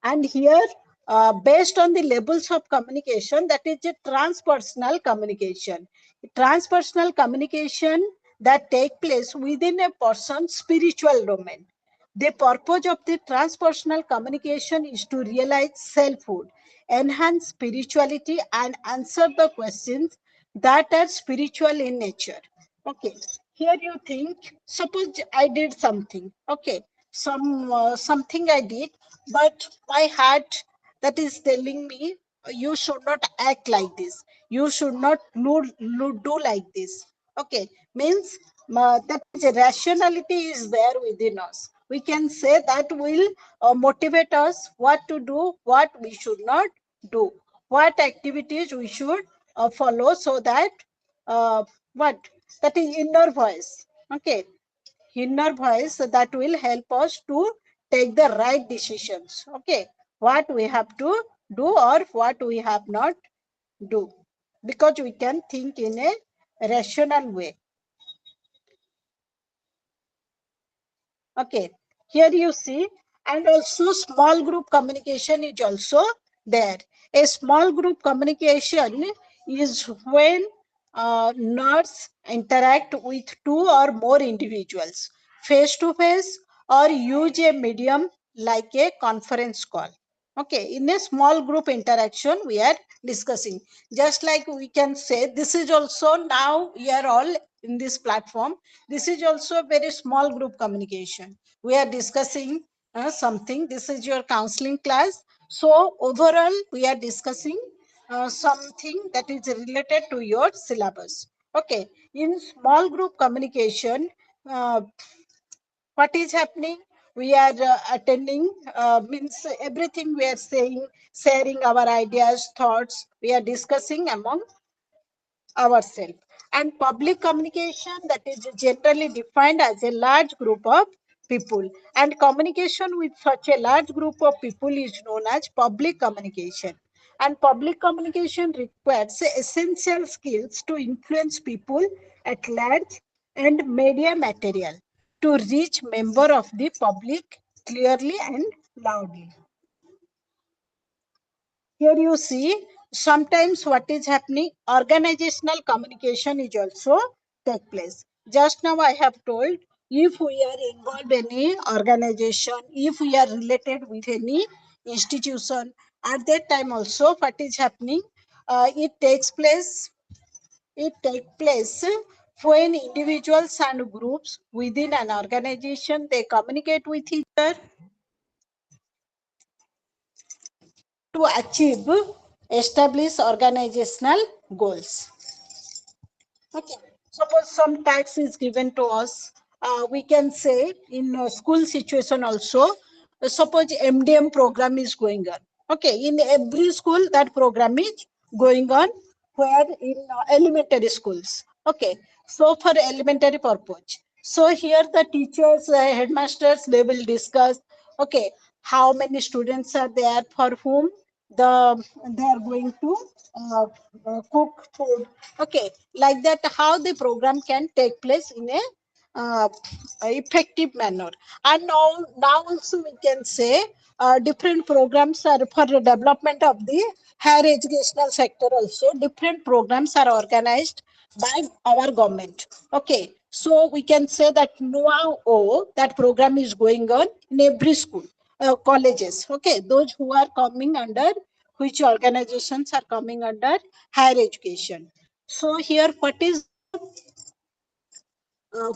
And here based on the levels of communication, that is a transpersonal communication. Transpersonal communication that take place within a person's spiritual domain. The purpose of the transpersonal communication is to realize selfhood, enhance spirituality, and answer the questions that are spiritual in nature. Okay, here you think, suppose I did something. Okay, something I did, but my heart that is telling me you should not act like this, you should not do like this. Okay, means that is rationality is there within us. We can say that will motivate us what to do, what we should not do, what activities we should follow, so that uh, what that is inner voice. Okay, inner voice that will help us to take the right decisions. Okay, what we have to do or what we have not do, because we can think in a rational way. Okay, here you see, and also small group communication is also there. A small group communication is when nerds interact with two or more individuals face to face, or use a medium like a conference call. Okay, in a small group interaction we are discussing, just like we can say this is also, now we are all in this platform, this is also a very small group communication. We are discussing something, this is your counseling class, so overall we are discussing something that is related to your syllabus. Okay, in small group communication, uh, what is happening? We are attending, means everything we are saying, sharing our ideas, thoughts, we are discussing among ourselves. And public communication, that is generally defined as a large group of people. And communication with such a large group of people is known as public communication. And public communication requires essential skills to influence people at large and media material to reach member of the public clearly and loudly. Here you see sometimes what is happening, organizational communication is also take place. Just now I have told, if we are involved in any organization, if we are related with any institution, at that time also what is happening, it takes place when individuals and groups within an organization, they communicate with each other to achieve established organizational goals. Okay. Suppose some tax is given to us, we can say in a school situation also, suppose MDM program is going on. Okay, in every school that program is going on, where in elementary schools. Okay, so for elementary purpose. So here the teachers, headmasters, they will discuss, okay, how many students are there, for whom they are going to uh, cook food. Okay, like that, how the program can take place in a uh, effective manner. And now also we can say different programs are for the development of the higher educational sector. Also different programs are organized by our government. Okay, so we can say that now that program is going on in every school, colleges. Okay, those who are coming under, which organizations are coming under higher education. So here what is the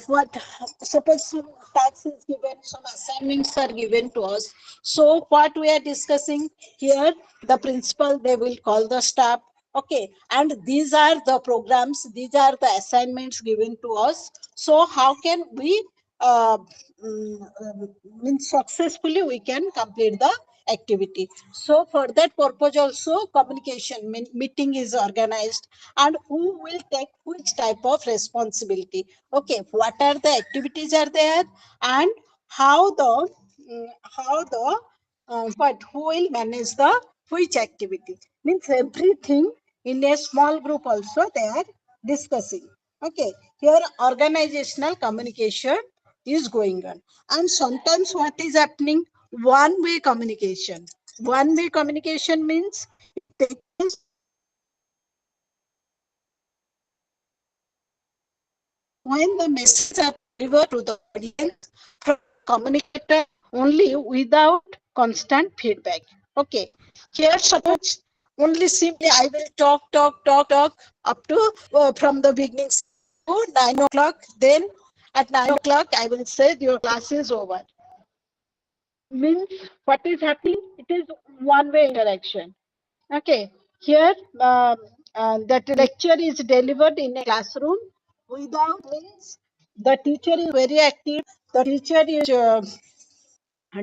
what, suppose some tax is given, some assignments are given to us. So what we are discussing here, the principal, they will call the staff. Okay, and these are the programs, these are the assignments given to us. So how can we means successfully we can complete the activity. So for that purpose also communication meeting is organized, and who will take which type of responsibility. Okay, what are the activities are there, and how the what, who will manage the which activity, means everything in a small group also they are discussing. Okay, here organizational communication is going on. And sometimes what is happening, one way communication. One way communication means it takes place when the messages are delivered to the audience from the communicator only without constant feedback. Okay, here suppose only simply I will talk up to from the beginning to 9 o'clock. Then at 9 o'clock I will say your class is over. Means what is happening? It is one-way interaction. Okay, here that lecture is delivered in a classroom without, means the teacher is very active. The teacher is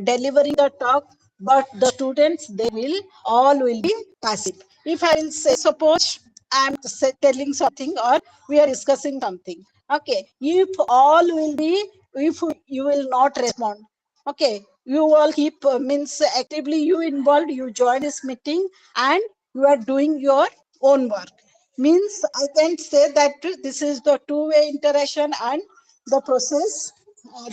delivering the talk, but the students, they will all will be passive. If I will say, suppose I am telling something or we are discussing something. Okay, if all will be, if you will not respond, okay, you all keep means actively you involved, you join this meeting and you are doing your own work, means I can say that this is the two-way interaction. And the process,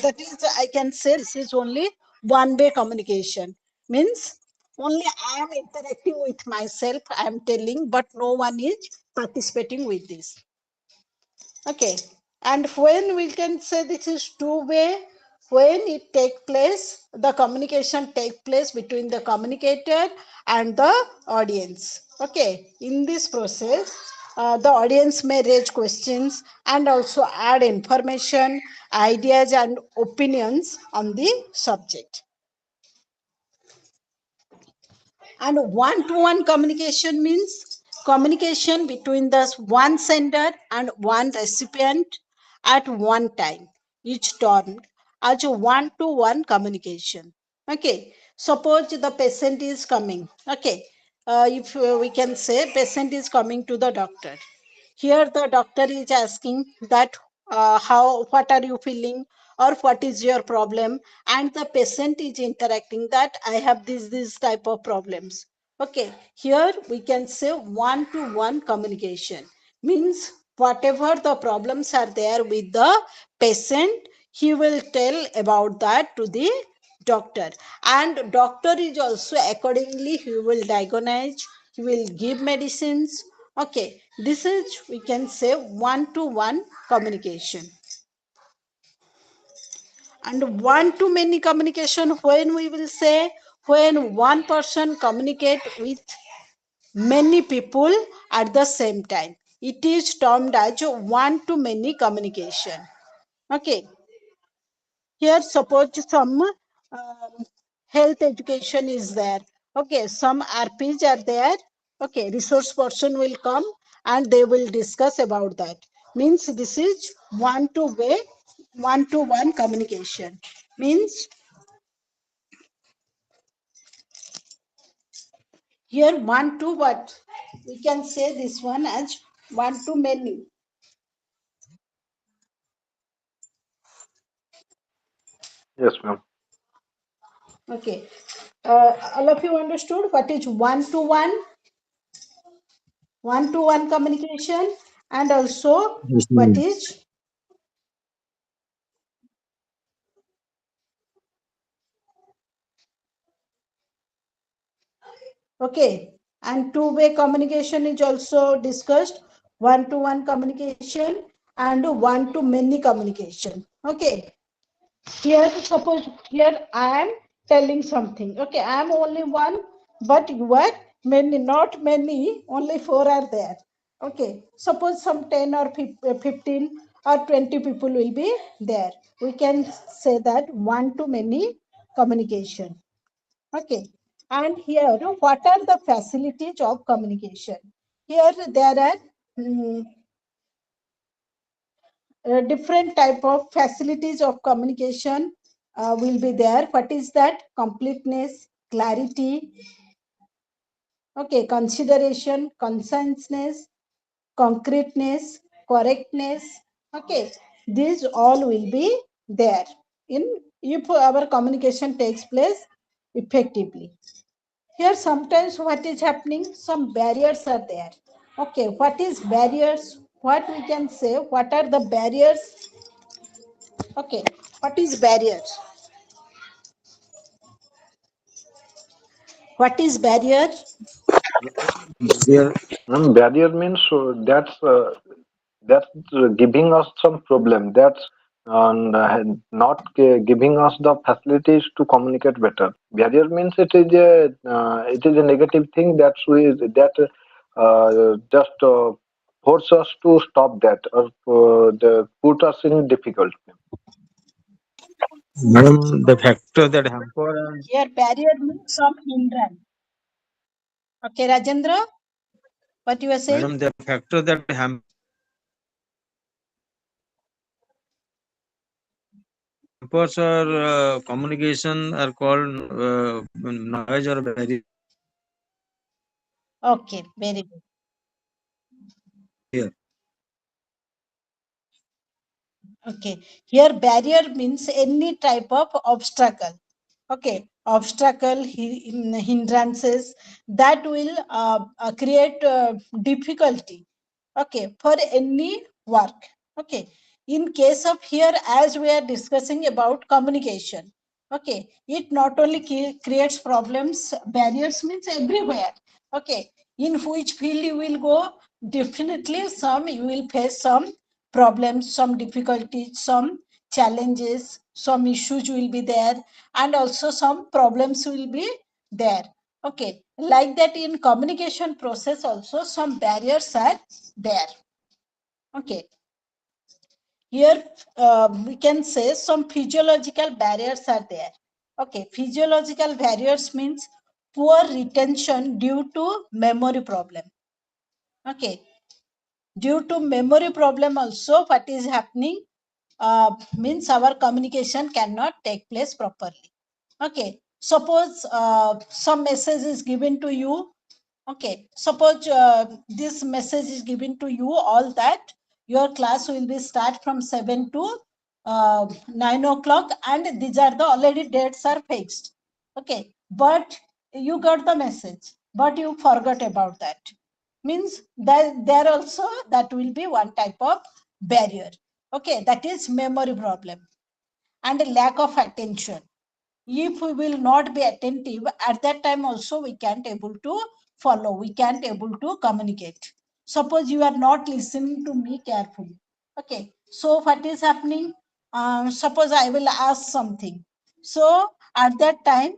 that is, I can say this is only one way communication, means only I am interacting with myself, I am telling, but no one is participating with this. Okay, and when we can say this is two-way, when it take place, the communication take place between the communicator and the audience. Okay, in this process, the audience may raise questions and also add information, ideas, and opinions on the subject. And one-to-one communication means communication between the one sender and one recipient at one time, each termed as a one-to-one communication. Okay, suppose the patient is coming. Okay, if we can say patient is coming to the doctor. Here the doctor is asking that what are you feeling or what is your problem, and the patient is interacting that I have this type of problems. Okay, here we can say one to one communication means whatever the problems are there with the patient, he will tell about that to the doctor, and doctor is also accordingly he will diagnose, he will give medicines. Okay, this is we can say one to one communication. And one to many communication, when we will say when one person communicate with many people at the same time, it is termed as one to many communication. Okay, here suppose some health education is there. Okay, some RPs are there. Okay, resource person will come and they will discuss about that. Means this is one to way, one to one communication. Means here one to what? We can say this one as one to many. Yes, ma'am. Okay. All of you understood what is one to one communication, and also Yes, what ma'am. is okay, and two-way communication is also discussed, one to one communication and one to many communication. Okay, here suppose here I am telling something. Okay, I am only one, but you are many, not many, only four are there. Okay, suppose some 10 or 15 or 20 people will be there. We can say that one to many communication. Okay, and here what are the facilities of communication? Here there are different type of facilities of communication will be there. What is that? Completeness, clarity, okay, consideration, conciseness, concreteness, correctness. Okay, these all will be there in if our communication takes place effectively. Here sometimes what is happening, some barriers are there. Okay, what is barriers? What we can say, what are the barriers? Okay, what is barriers? What is barrier? There, Barrier means that's giving us some problem. That's not giving us the facilities to communicate better. Barrier means it is a negative thing that just force us to stop that or put us in difficulty. madam, the factor that hamper and Here barrier means some hindrance. Okay, Rajendra, what you are saying? madam, the factor that hampers our communication are called noise or barrier. Okay, very good. Okay, here barrier means any type of obstacle. Okay, obstacle, hindrances that will create difficulty. Okay, for any work. Okay, in case of here, as we are discussing about communication. Okay, it not only creates problems, barriers means everywhere. Okay, in which field you will go, definitely some you will face some problems, some difficulties, some challenges, some issues will be there, and also some problems will be there. Okay, like that in communication process also some barriers are there. Okay, here we can say some physiological barriers are there. Okay, physiological barriers means poor retention due to memory problem. Okay. Due to memory problem also, what is happening means our communication cannot take place properly. Okay. Suppose some message is given to you. Okay. Suppose this message is given to you all that your class will be start from 7 to 9 o'clock, and these are the already dates are fixed. Okay. But you got the message, but you forgot about that. Means that there also that will be one type of barrier. Okay, that is memory problem and lack of attention. If we will not be attentive at that time also, we can't able to follow, we can't able to communicate. Suppose you are not listening to me carefully. Okay, so what is happening? Suppose I will ask something, so at that time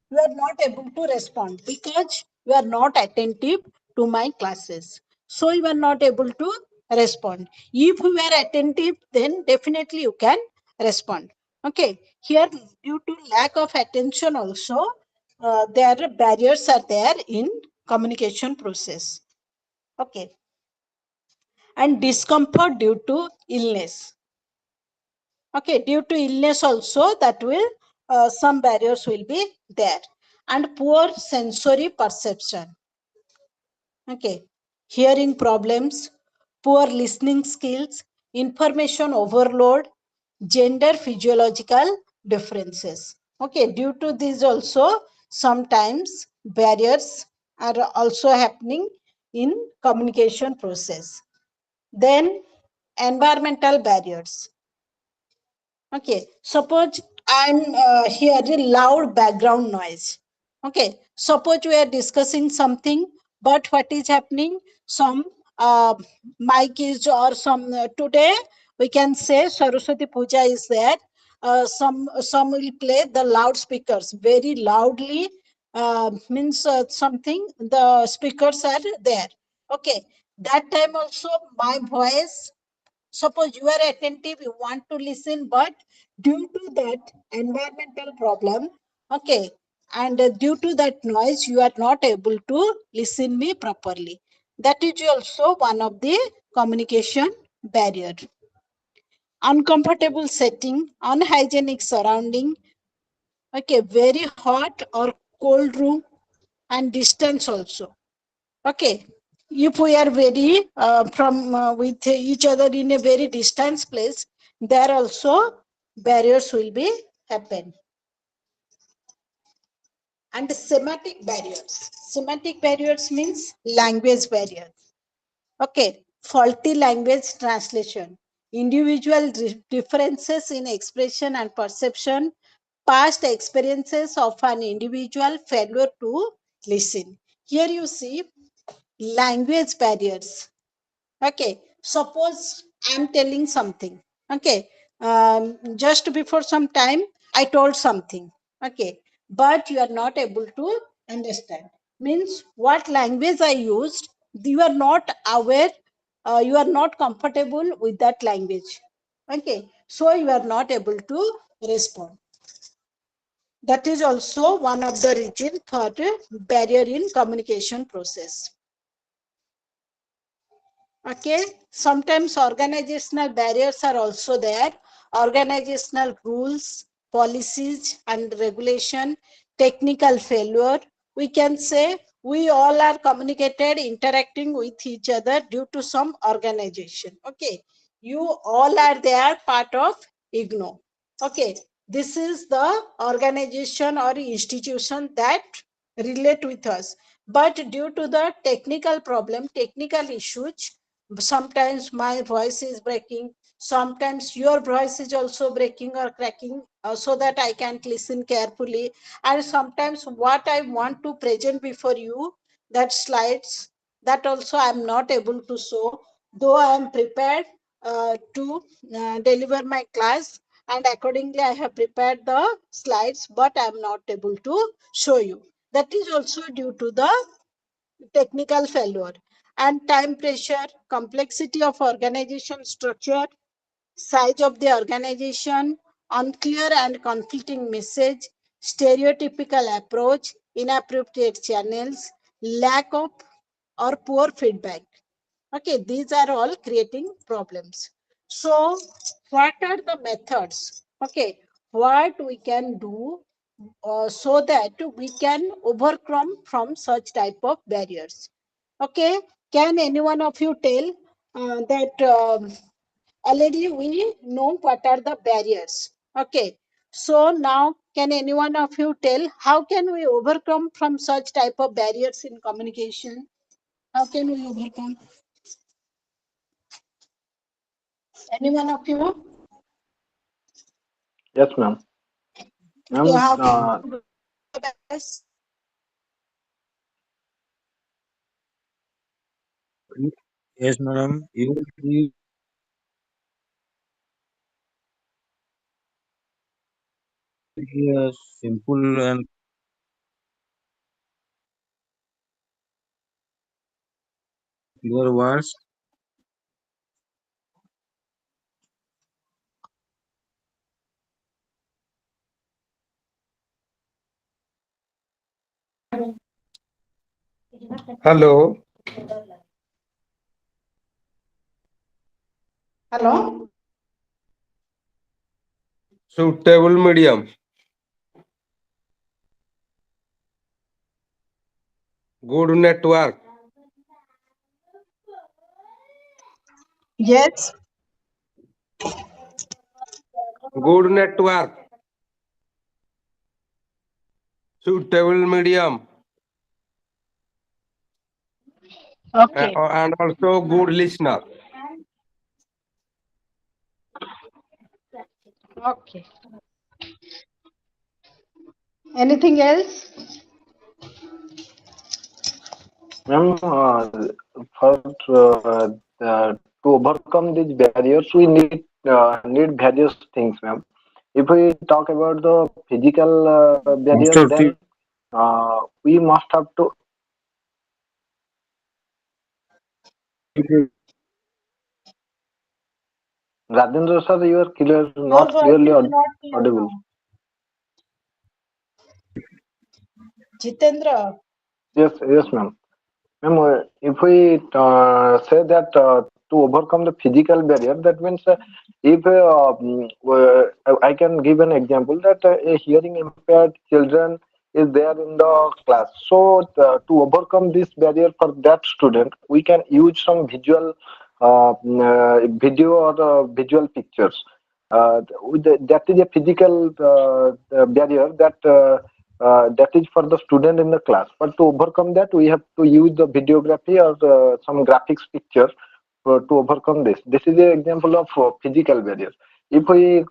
you are not able to respond because you are not attentive to my classes. So you are not able to respond. If you are attentive, then definitely you can respond. Okay. Here, due to lack of attention also, there are barriers are there in communication process. Okay. And discomfort due to illness. Okay, due to illness also, that will some barriers will be there. And poor sensory perception. Okay, hearing problems, poor listening skills, information overload, gender physiological differences. Okay, due to this also, sometimes barriers are also happening in communication process. Then environmental barriers. Okay, suppose I'm hearing loud background noise. Okay, suppose we are discussing something, but what is happening? Some mic is or some today we can say Saraswati Puja is there. Some will play the loudspeakers very loudly. Means something the speakers are there. Okay, that time also my voice. Suppose you are attentive, you want to listen, but due to that environmental problem, okay, and due to that noise, you are not able to listen me properly. That is also one of the communication barrier. Uncomfortable setting, unhygienic surrounding, okay, very hot or cold room, and distance also. Okay, if we are very from with each other in a very distant place, there also barriers will be happen. And semantic barriers. Semantic barriers means language barriers. Okay, faulty language translation, individual differences in expression and perception, past experiences of an individual, failure to listen. Here you see language barriers. Okay, suppose I'm telling something. Okay, just before some time I told something. Okay, but you are not able to understand. Means what language I used, you are not aware, you are not comfortable with that language. Okay, so you are not able to respond. That is also one of the reason for the barrier in communication process. Okay, sometimes organizational barriers are also there. Organizational rules, policies and regulation, technical failure. We can say we all are communicated, interacting with each other due to some organization. Okay, you all are there part of IGNO. Okay, this is the organization or institution that relate with us. But due to the technical problem, technical issues, sometimes my voice is breaking, sometimes your voice is also breaking or cracking, so that I can't listen carefully. And sometimes what I want to present before you, that slides, that also I am not able to show, though I am prepared to deliver my class, and accordingly I have prepared the slides, but I am not able to show you. That is also due to the technical failure. And time pressure, complexity of organization structure, size of the organization, unclear and conflicting message, stereotypical approach, inappropriate channels, lack of or poor feedback. Okay, these are all creating problems. So what are the methods? Okay, what we can do so that we can overcome from such type of barriers? Okay, can any one of you tell that already we know what are the barriers? Okay, so now can any one of you tell how can we overcome from such type of barriers in communication? How can we overcome? Any one of you? Yes, ma'am. Okay, Ma'am, how can we do the best? Yes, madam. You simple and clear words. Hello. Hello? Suitable medium. Good network. Yes. Good network. Suitable medium. Okay. And also good listener. Okay. Anything else? ma'am, for to overcome these barriers, we need various things, ma'am. If we talk about the physical barrier, Master then we must have to. Rajendra sir, you are clear, Your not voice clearly is not clear audible. now. Jitendra. Yes, yes, ma'am. Ma'am, if we say that to overcome the physical barrier, that means if I can give an example that a hearing impaired children is there in the class. So to overcome this barrier for that student, we can use some visual video or visual pictures. That is a physical barrier that is for the student in the class. But to overcome that, we have to use the videography or some graphics picture to overcome this. This is an example of physical barrier. If we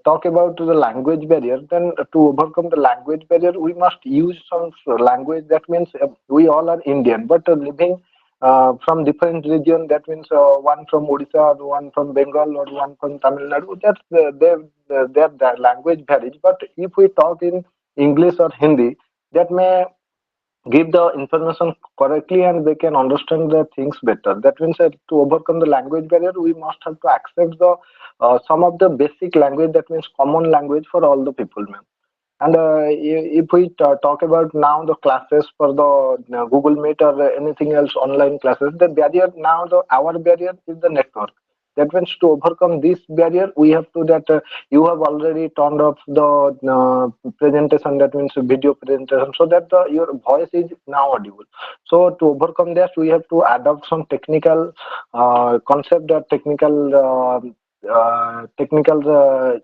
talk about the language barrier, then to overcome the language barrier, we must use some language. That means we all are Indian, but living from different region. That means one from Odisha, or one from Bengal, or one from Tamil Nadu. That's their language varies. But if we talk in English or Hindi, that may give the information correctly and they can understand the things better. That means to overcome the language barrier, we must have to accept the some of the basic language. That means common language for all the people, ma'am. And if we talk about now the classes for the Google Meet or anything else online classes, the barrier now, the our barrier is the network. That means to overcome this barrier, we have to that you have already turned off the presentation. That means video presentation, so that your voice is now audible. So to overcome that, we have to adopt some technical concept or technical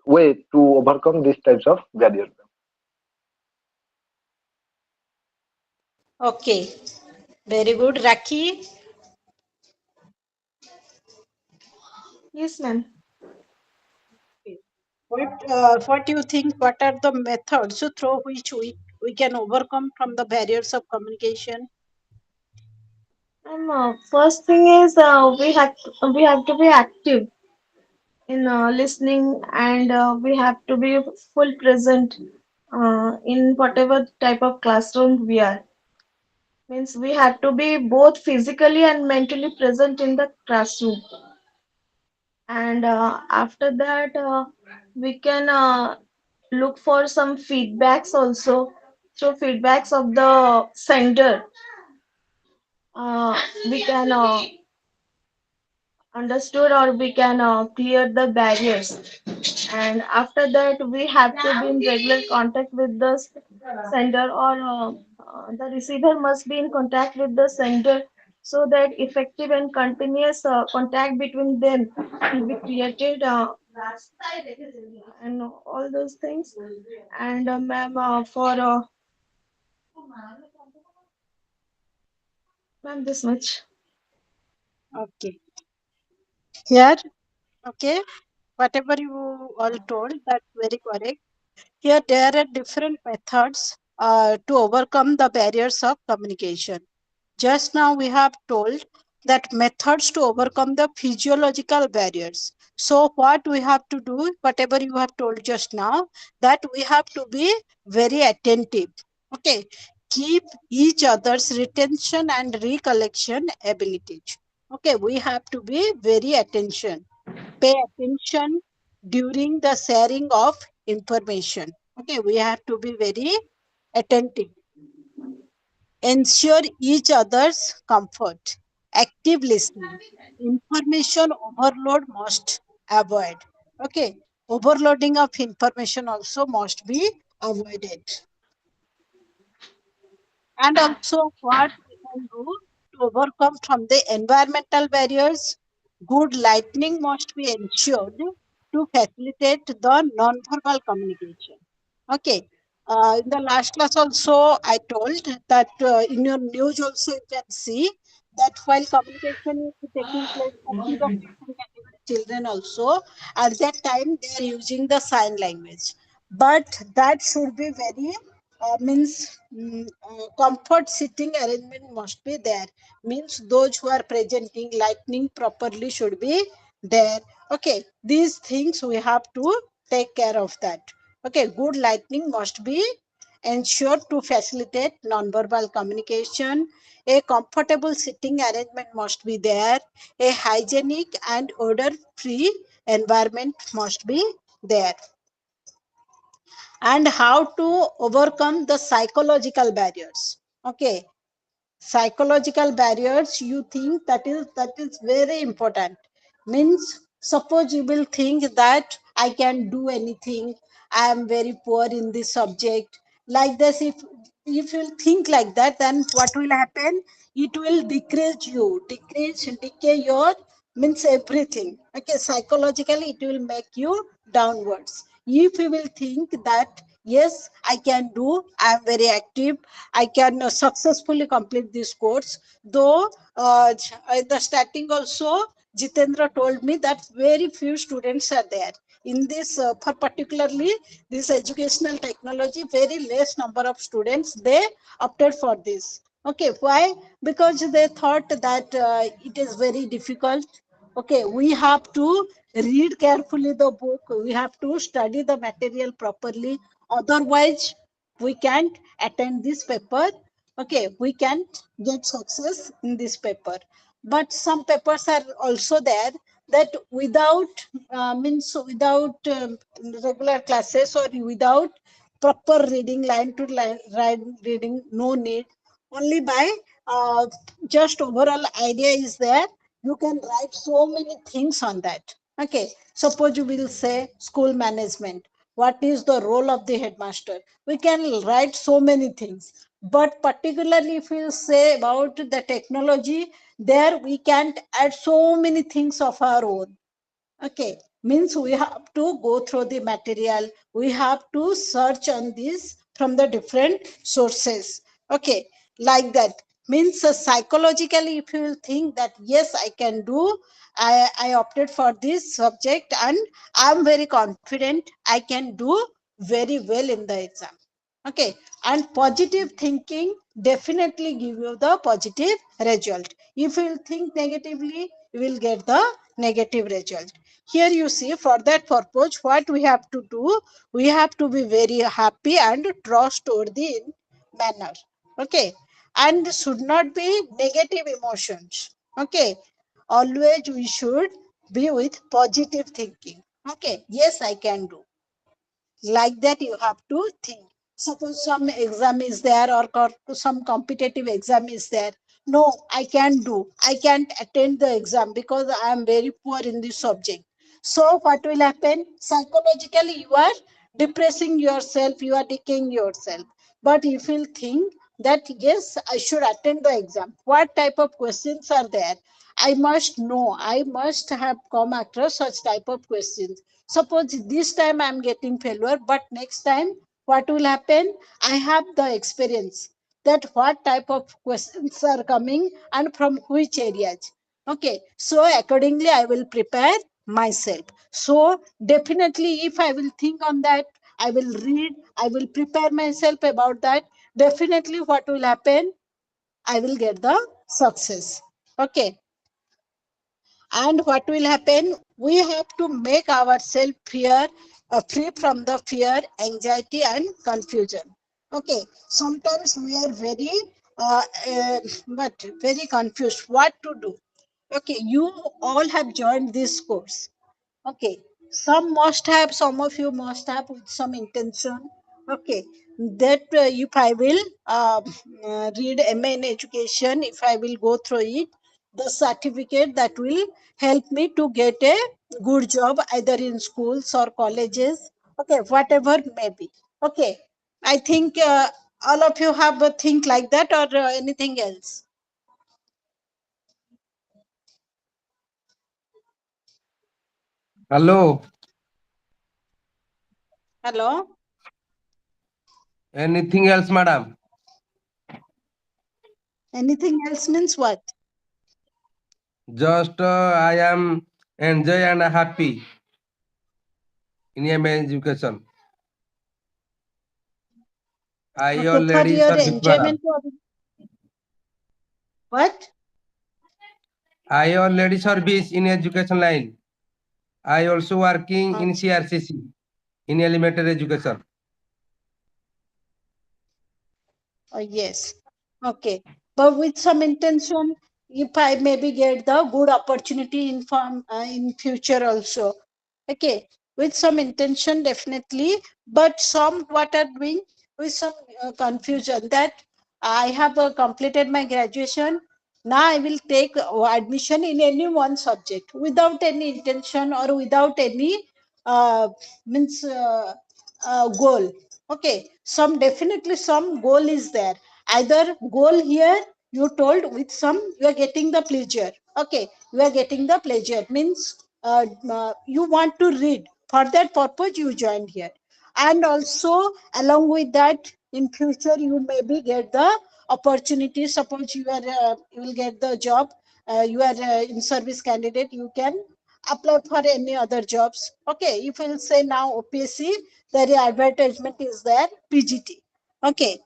way to overcome these types of barriers. Okay. Very good. Rakhi, Yes, ma'am. what do you think? What are the methods through which we can overcome from the barriers of communication? First thing is we have to be active in listening, and we have to be full present in whatever type of classroom we are. Means we have to be both physically and mentally present in the classroom. And after that, we can look for some feedbacks also. So feedbacks of the sender, we can understood or we can clear the barriers. And after that, we have to be in regular contact with the sender, or the receiver must be in contact with the sender, so that effective and continuous contact between them will be created, and all those things. And ma'am, for ma'am, this much. Okay. Here, okay, whatever you all told, that's very correct. Here, there are different methods to overcome the barriers of communication. Just now, we have told that methods to overcome the physiological barriers. So, what we have to do, whatever you have told just now, that we have to be very attentive. Okay, keep each other's retention and recollection abilities. Okay, we have to be very attention. Pay attention during the sharing of information. Okay, we have to be very attentive. Ensure each other's comfort. Active listening. Information overload must avoid. Okay, overloading of information also must be avoided. And also what we can do to overcome from the environmental barriers. Good lighting must be ensured to facilitate the non-verbal communication. Okay. In the last class also I told that in your news also you can see that while communication is taking place for the different category children also, at that time they are using the sign language. But that should be very comfort sitting arrangement must be there, means those who are presenting lightning properly should be there. Okay, these things we have to take care of that. Okay, good lightning must be ensured to facilitate non-verbal communication. A comfortable sitting arrangement must be there. A hygienic and odor free environment must be there. And how to overcome the psychological barriers. Okay, psychological barriers, you think that is very important. Means suppose you will think that I can do anything, I am very poor in this subject, like this. If you think like that, then what will happen? It will decay your, means everything. Okay, psychologically it will make you downwards. If you will think that yes, I can do, I am very active, I can successfully complete this course. Though in the starting also Jitendra told me that very few students are there in this, for particularly this educational technology, very less number of students they opted for this. Okay, why? Because they thought that it is very difficult. Okay, we have to read carefully the book, we have to study the material properly, otherwise we can't attend this paper. Okay, we can't get success in this paper. But some papers are also there that without without regular classes, or without proper reading, line to line reading, no need, only by uh, just overall idea is there, you can write so many things on that. Okay, suppose you will say school management, what is the role of the headmaster, we can write so many things. But particularly if you say about the technology, there we can't add so many things of our own. Okay, means we have to go through the material, we have to search on this from the different sources. Okay, like that. Means psychologically if you will think that yes, I can do, I opted for this subject and I am very confident I can do very well in the exam. Okay, and positive thinking definitely give you the positive result. If you will think negatively, you will get the negative result. Here you see, for that purpose what we have to do, we have to be very happy and trust toward the manner. Okay, and should not be negative emotions. Okay, always we should be with positive thinking. Okay, yes, I can do, like that you have to think. Suppose some exam is there, or some competitive exam is there, no, I can't do. I can't attend the exam because I am very poor in this subject. So what will happen? Psychologically, you are depressing yourself, you are decaying yourself. But if you think that yes, I should attend the exam, what type of questions are there? I must know, I must have come across such type of questions. Suppose this time I am getting failure, but next time what will happen? I have the experience that what type of questions are coming and from which areas. Okay, so accordingly I will prepare myself. So definitely if I will think on that, I will read, I will prepare myself about that. Definitely what will happen? I will get the success. Okay, and what will happen? We have to make ourselves free from the fear, anxiety and confusion. Okay, sometimes we are very but very confused what to do. Okay, you all have joined this course. Okay, some of you must have with some intention. Okay, that if I will read MA in education, if I will go through it, the certificate that will help me to get a good job either in schools or colleges. Okay, whatever may be. Okay, I think all of you have a think like that or anything else. Hello. Hello. Anything else, madam? Anything else means what? Just I am enjoy and happy in my education. I Okay, for already your service, madam. enjoyment or what? I already service in education line. I also working in Achha. CRCC in elementary education. Yes. Okay. But with some intention, if I maybe get the good opportunity in future also. Okay. With some intention, definitely. But some what are doing with some confusion that I have completed my graduation. Now I will take admission in any one subject without any intention or without any uh, means goal. Okay, some definitely some goal is there. Either goal here you told with some you are getting the pleasure. Okay, you are getting the pleasure means you want to read. For that purpose you joined here, and also along with that in future you maybe get the opportunity. Suppose you will get the job. You are in service candidate. You can apply for any other jobs. Okay, if you will say now OPSC, the advertisement is there PGT. Okay,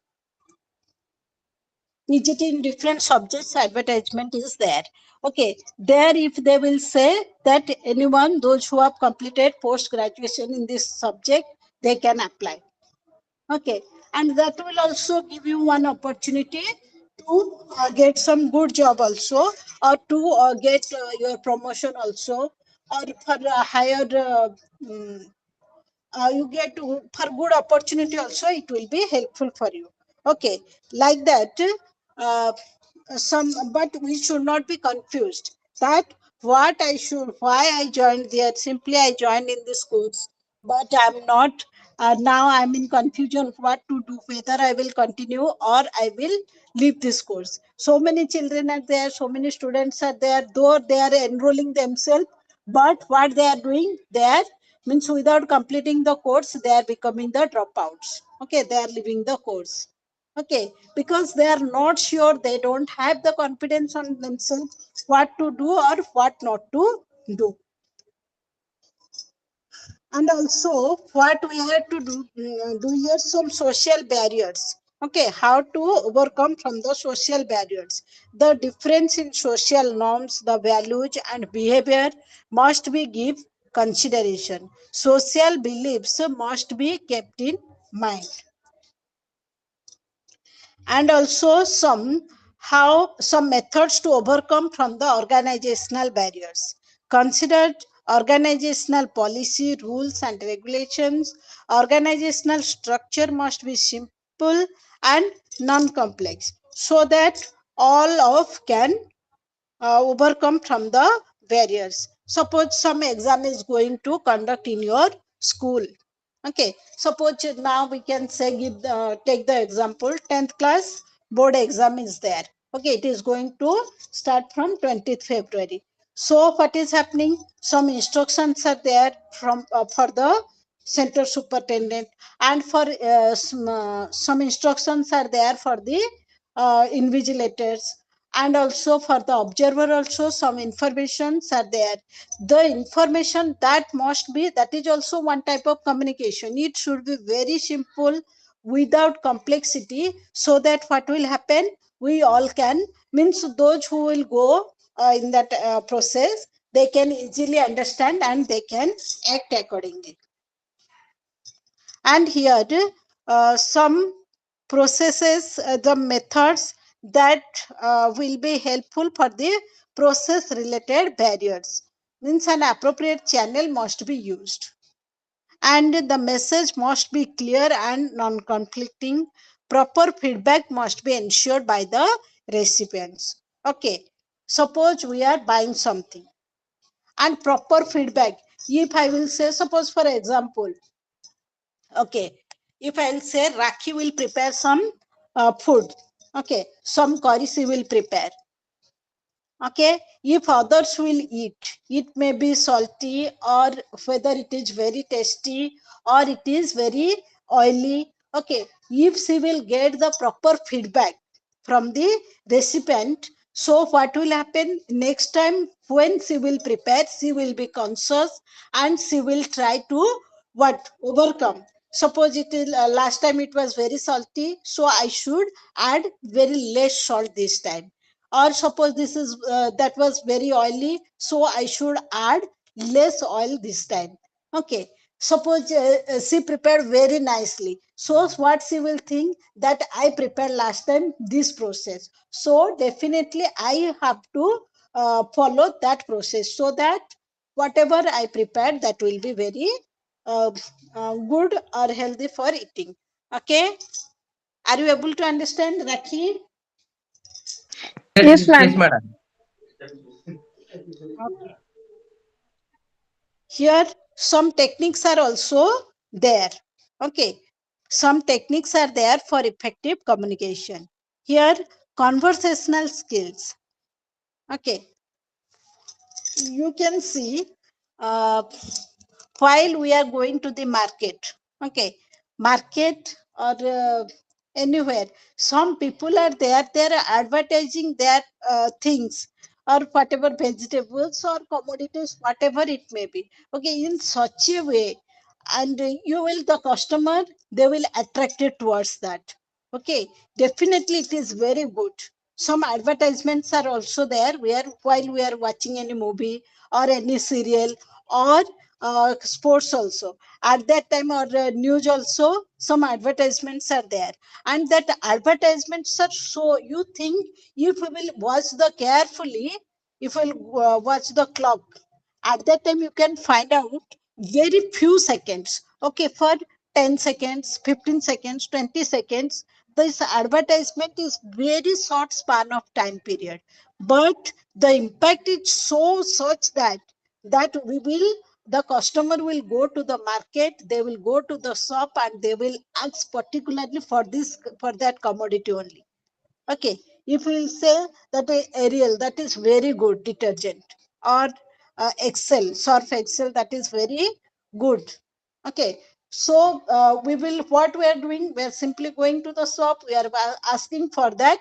PGT in different subjects advertisement is there. Okay, there if they will say that anyone those who have completed post graduation in this subject they can apply. Okay, and that will also give you one opportunity to get some good job also, or to get your promotion also, or for a higher mm, you get for good opportunity also it will be helpful for you. Okay, like that. uh, some, but we should not be confused that what I should, why I joined there. Simply I joined in this course, but I'm not now I'm in confusion what to do, whether I will continue or I will leave this course. So many children are there, so many students are there, though they are enrolling themselves, but what they are doing, they are means without completing the course they are becoming the dropouts. Okay, they are leaving the course. Okay, because they are not sure, they don't have the confidence on themselves what to do or what not to do. And also what we have to do here, some social barriers. Okay, how to overcome from the social barriers. The difference in social norms, the values and behavior must be give consideration. Social beliefs must be kept in mind. And also some methods to overcome from the organizational barriers. Consider organizational policy, rules and regulations. Organizational structure must be simple and non-complex so that all of can overcome from the barriers. Suppose some exam is going to conduct in your school. Okay, suppose now we can say take the example 10th class board exam is there. Okay, it is going to start from 20th February. So what is happening? Some instructions are there from for the center superintendent, and for some instructions are there for the invigilators, and also for the observer also some informations are there. The information that must be, that is also one type of communication. It should be very simple without complexity, so that what will happen, we all can, means those who will go in that process, they can easily understand and they can act accordingly. And here some processes, the methods that will be helpful for the process related barriers, means an appropriate channel must be used, and the message must be clear and non-conflicting. Proper feedback must be ensured by the recipients. Okay, suppose we are buying something, and proper feedback, if I will say, suppose for example, okay, if I'll say Rakhi will prepare some food, okay, some curry she will prepare. Okay, if others will eat, it may be salty, or whether it is very tasty or it is very oily. Okay, if she will get the proper feedback from the recipient, so what will happen next time when she will prepare, she will be conscious and she will try to what overcome. Suppose it is last time it was very salty, so I should add very less salt this time. Or suppose this is that was very oily, so I should add less oil this time. Okay, suppose she prepared very nicely, so what she will think, that I prepared last time this process, so definitely I have to follow that process, so that whatever I prepared, that will be very uh, good or healthy for eating. Okay, are you able to understand, Rakhi? Yes, Yes, ma'am. madam. Okay. Here some techniques are also there. Okay, some techniques are there for effective communication. Here, conversational skills. Okay, you can see uh, while we are going to the market. Okay, market or anywhere, some people are there, they are advertising their things, or whatever vegetables or commodities, whatever it may be. Okay, in such a way, and you will, the customer, they will attract it towards that. Okay, definitely it is very good. Some advertisements are also there, where while we are watching any movie or any serial or sports also, at that time, or news also, some advertisements are there, and that advertisements are, so you think, if we will watch the carefully, if we will watch the clock, at that time you can find out very few seconds. Okay, for 10 seconds, 15 seconds, 20 seconds, this advertisement is very short span of time period, but the impact is so such that we will, the customer will go to the market, they will go to the shop, and they will ask particularly for this, for that commodity only. Okay, if we say that Ariel, that is very good detergent, or Excel, Surf Excel, that is very good. Okay, so we will, what we are doing, we are simply going to the shop, we are asking for that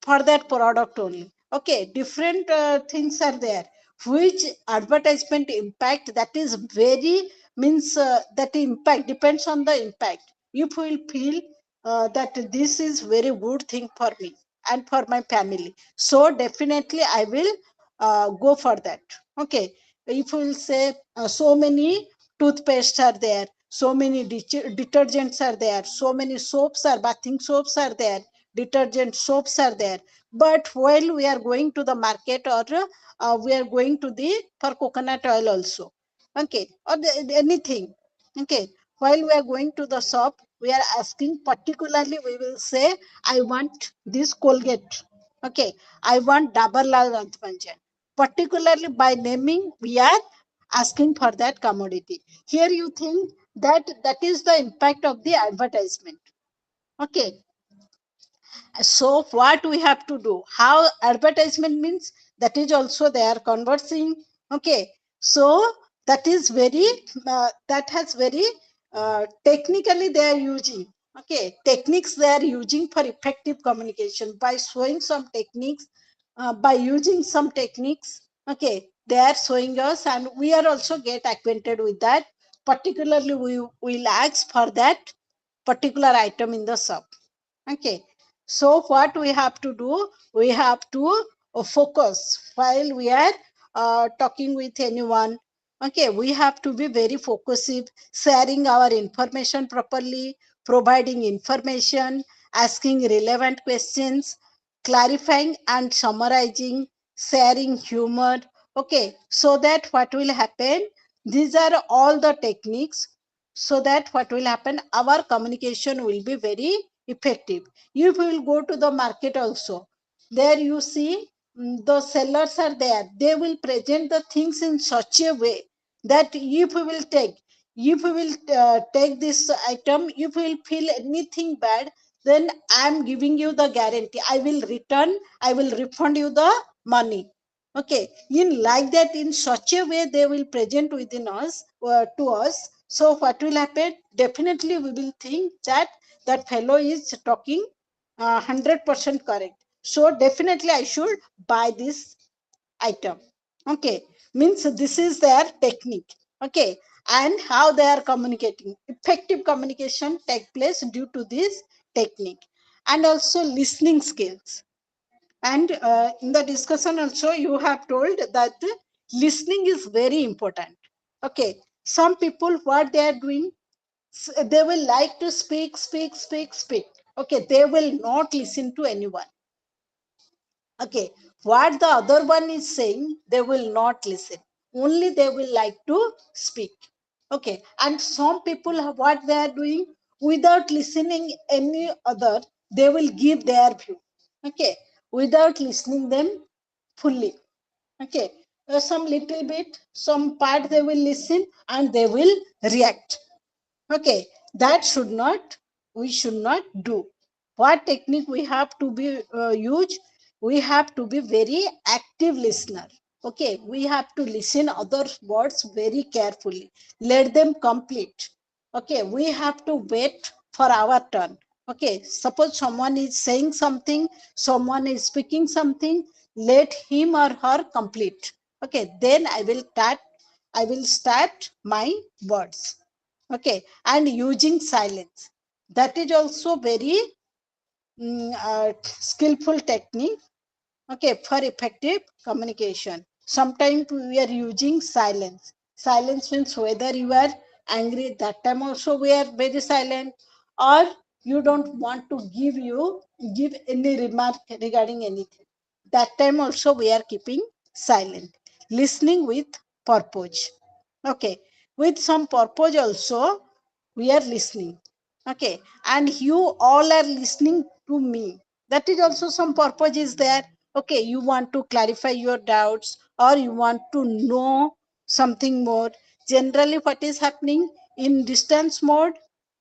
product only. Okay, different things are there, which advertisement impact, that is very, means that impact depends on the impact. If we will feel that this is very good thing for me and for my family, so definitely I will go for that. Okay, if we will say so many toothpastes are there, so many detergents are there, so many soaps are, bathing soaps are there, detergent soaps are there, but while we are going to the market, or we are going to the, for coconut oil also, okay, or anything. Okay, while we are going to the shop, we are asking particularly, we will say, I want this Colgate. Okay, I want Dabarlal Rantmanjan. Particularly by naming, we are asking for that commodity. Here you think that that is the impact of the advertisement. Okay, so what we have to do, how advertisement means, that is also they are conversing. Okay, so that is very that has very technically they are using, okay, techniques they are using for effective communication by showing some techniques, by using some techniques. Okay, they are showing us and we are also get acquainted with that. Particularly we will ask for that particular item in the shop. Okay, so what we have to do, we have to focus while we are talking with anyone. Okay, we have to be very focused, sharing our information properly, providing information, asking relevant questions, clarifying and summarizing, sharing humor. Okay, so that what will happen, these are all the techniques, so that what will happen, our communication will be very effective. If you will go to the market also, there you see, the sellers are there, they will present the things in such a way that if we will take, if we will take this item, if we will feel anything bad, then I am giving you the guarantee, I will return, I will refund you the money. Okay, in like that, in such a way they will present within us, to us. So what will happen, definitely we will think that that fellow is talking 100% correct, so definitely I should buy this item. Okay, means this is their technique. Okay, and how they are communicating, effective communication take place due to this technique. And also listening skills. And in the discussion also you have told that listening is very important. Okay, some people what they are doing, they will like to speak. Okay, they will not listen to anyone. Okay, what the other one is saying, they will not listen, only they will like to speak. Okay, and some people what they are doing, without listening any other, they will give their view. Okay, without listening them fully. Okay, some little bit, some part they will listen and they will react. Okay, that should not, we should not do. What technique we have to be use, we have to be very active listener. Okay, we have to listen other words very carefully, let them complete. Okay, we have to wait for our turn. Okay, suppose someone is saying something, someone is speaking something, let him or her complete. Okay, then I will start my words. Okay, and using silence, that is also very skillful technique. Okay, for effective communication, sometimes we are using silence means whether you are angry, that time also we are very silent, or you don't want to give any remark regarding anything, that time also we are keeping silent. Listening with purpose. Okay, with some purpose also we are listening. Okay, and you all are listening to me, that is also some purpose is there. Okay, you want to clarify your doubts or you want to know something more. Generally what is happening in distance mode,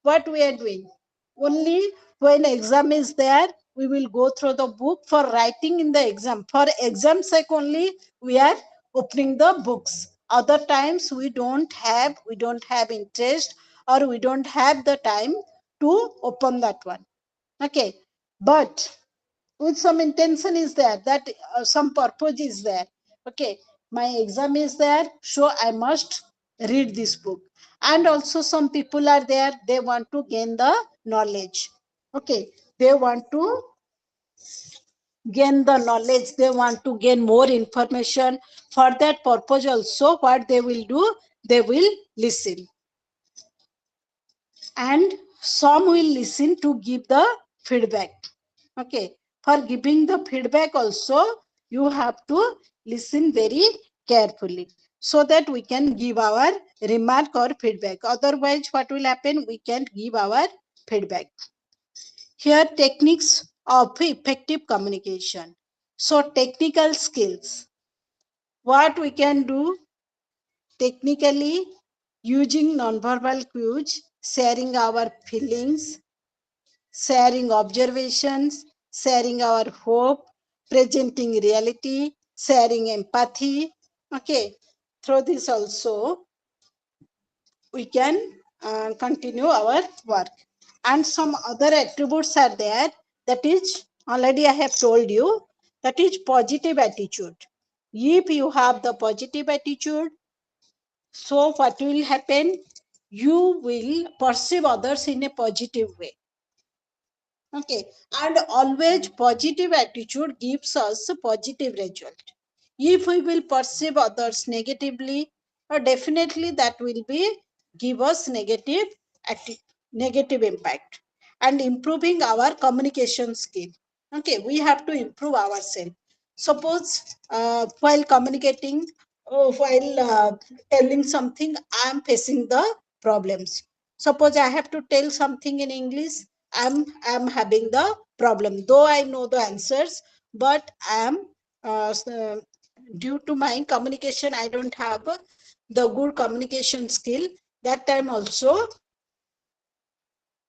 what we are doing, only when exam is there we will go through the book for writing in the exam, for exam sake only we are opening the books. Other times we don't have interest, or we don't have the time to open that one. Okay, but with some intention is there, that some purpose is there. Okay, my exam is there, so I must read this book. And also some people are there, they want to gain the knowledge. Okay, they want to gain the knowledge, they want to gain more information. For that purpose also what they will do, they will listen. And some will listen to give the feedback. Okay, for giving the feedback also you have to listen very carefully, so that we can give our remark or feedback. Otherwise what will happen, we can't give our feedback. Here techniques of effective communication. So technical skills, what we can do technically, using nonverbal cues, sharing our feelings, sharing observations, sharing our hope, presenting reality, sharing empathy. Okay, through this also we can continue our work. And some other attributes are there, that is already I have told you, that is positive attitude. If you have the positive attitude, so what will happen? You will perceive others in a positive way. Okay, and always positive attitude gives us a positive result. If we will perceive others negatively, definitely that will be give us negative impact. And improving our communication skill. Okay, we have to improve ourselves. Suppose while communicating, while telling something, I am facing the problems. Suppose I have to tell something in English, I'm having the problem, though I know the answers, but I am due to my communication, I don't have the good communication skill. That time also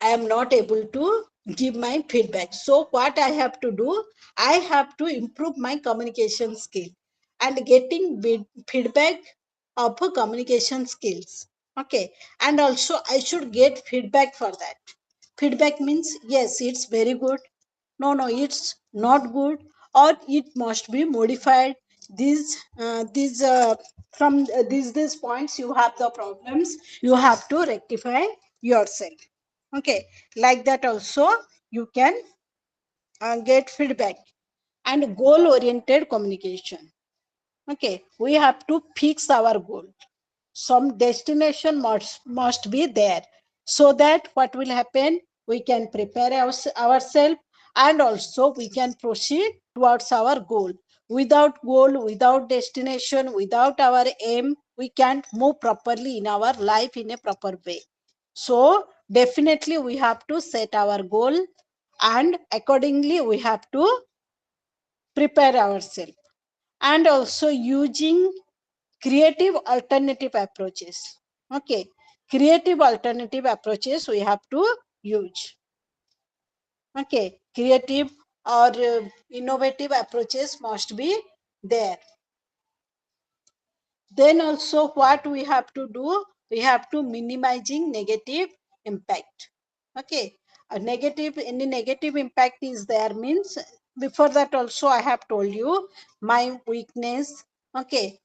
I am not able to give my feedback. So what I have to do, I have to improve my communication skill and getting feedback of communication skills. Okay. And also I should get feedback for that. Feedback means, yes, it's very good. No, it's not good, or it must be modified. These from these points you have the problems, you have to rectify yourself. Okay, like that also you can get feedback. And goal oriented communication. Okay, we have to fix our goal. Some destination must be there, so that what will happen, we can prepare ourselves, and also we can proceed towards our goal. Without goal, without destination, without our aim, we can't move properly in our life in a proper way. So definitely we have to set our goal, and accordingly we have to prepare ourselves. And also using creative alternative approaches. Okay, creative alternative approaches we have to use. Okay, creative or innovative approaches must be there. Then also what we have to do, we have to minimizing negative impact. Okay, any negative impact is there means, before that also I have told you my weakness. Okay,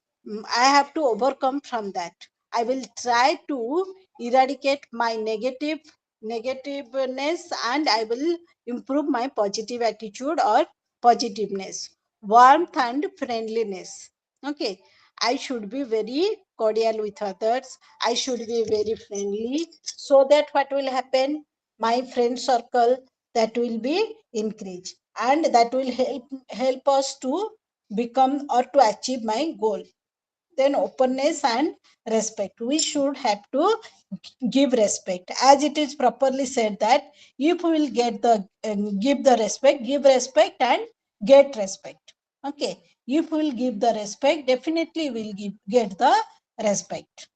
I have to overcome from that. I will try to eradicate my negativeness, and I will improve my positive attitude or positiveness, warmth and friendliness. Okay, I should be very cordial with others. I should be very friendly, so that what will happen, my friend circle, that will be increased, and that will help us to become or to achieve my goal. Then openness and respect. We should have to give respect, as it is properly said that if we will get the give the respect, give respect and get respect. Okay, if we will give the respect, definitely we will get the respect.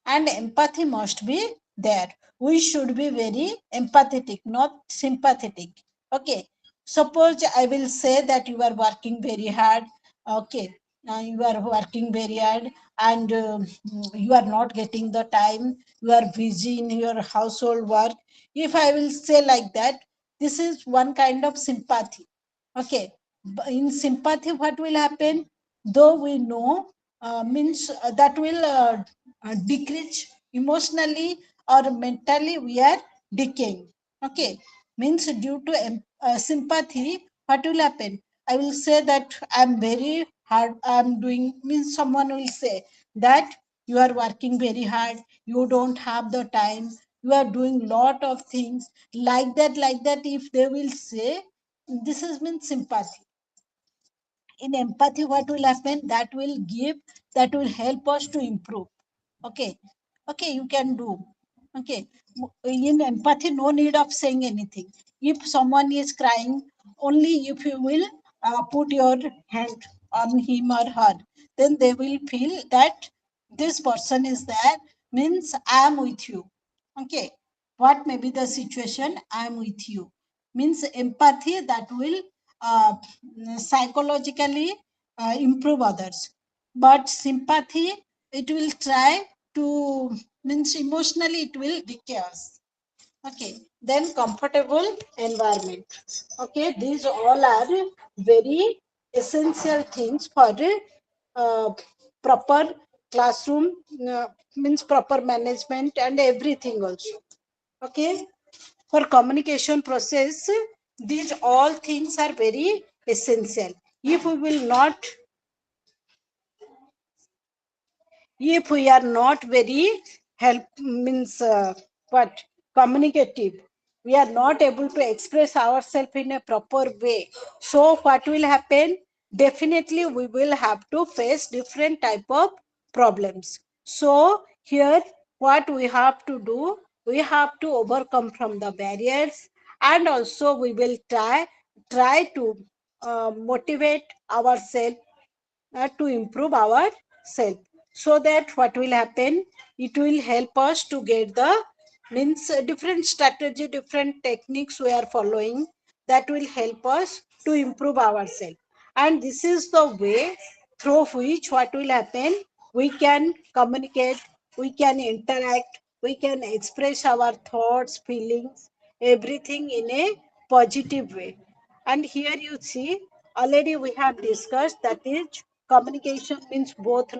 And empathy must be there. We should be very empathetic, not sympathetic. Okay, suppose I will say that you are working very hard. Okay, you are working very hard, and you are not getting the time, you are busy in your household work. If I will say like that, this is one kind of sympathy. Okay, in sympathy what will happen, though we know means that will decrease emotionally or mentally, we are decaying. Okay, means due to sympathy, what will happen, I will say that I'm very hard, I'm doing, means someone will say that you are working very hard, you don't have the time, you are doing lot of things, like that if they will say, this is means sympathy. In empathy what will happen, that will help us to improve. Okay, okay, you can do. Okay, in empathy no need of saying anything. If someone is crying, only if you will put your hand on him or her, then they will feel that this person is there, means I am with you. Okay, what may be the situation, I am with you, means empathy that will uh, psychologically improve others. But sympathy, it will try to, means emotionally it will decay us. Okay, then comfortable environment. Okay, these all are very essential things for proper classroom, means proper management and everything also. Okay, for communication process, these all things are very essential. If we will not, if we are not very help, means what, communicative, we are not able to express ourselves in a proper way, so what will happen, definitely we will have to face different type of problems. So here what we have to do, we have to overcome from the barriers, and also we will try to motivate ourselves to improve our self, so that what will happen, it will help us to get the, means different strategy, different techniques we are following, that will help us to improve ourselves. And this is the way through which what will happen, we can communicate, we can interact, we can express our thoughts, feelings, everything in a positive way. And here you see, already we have discussed that is communication means both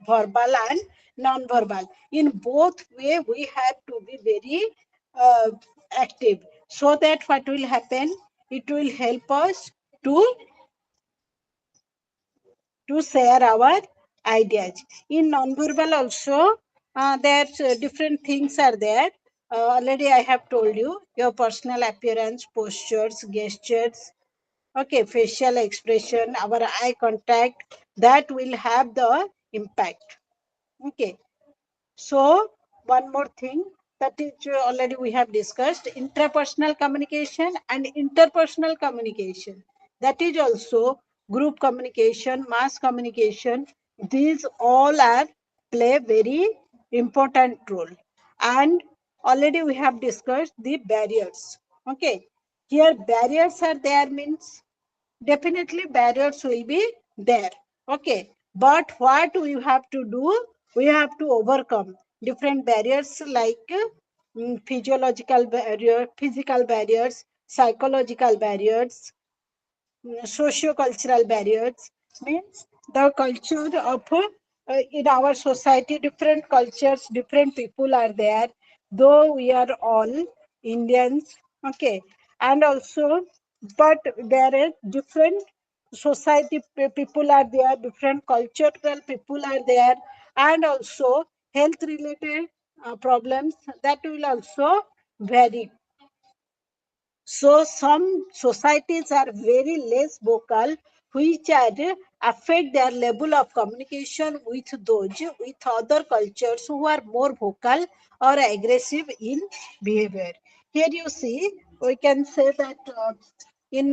verbal and non-verbal. In both way, we have to be very uh, active, so that what will happen, it will help us to share our ideas. In non-verbal also, there's different things are there. Already I have told you, your personal appearance, postures, gestures, okay, facial expression, our eye contact, that will have the impact. Okay, so one more thing, that is already we have discussed, intrapersonal communication and interpersonal communication. That is also group communication, mass communication. These all are play very important role. And already we have discussed the barriers. Okay, here barriers are there, means definitely barriers will be there. Okay, but what we have to do, we have to overcome different barriers, like physiological barrier, physical barriers, psychological barriers, socio-cultural barriers, means the culture of in our society, different cultures, different people are there, though we are all Indians. Okay, and also, but there is different society people are there, different cultural people are there, and also health related problems, that will also vary. So some societies are very less vocal, which are affect their level of communication with those with other cultures who are more vocal or aggressive in behavior. Here you see, we can say that in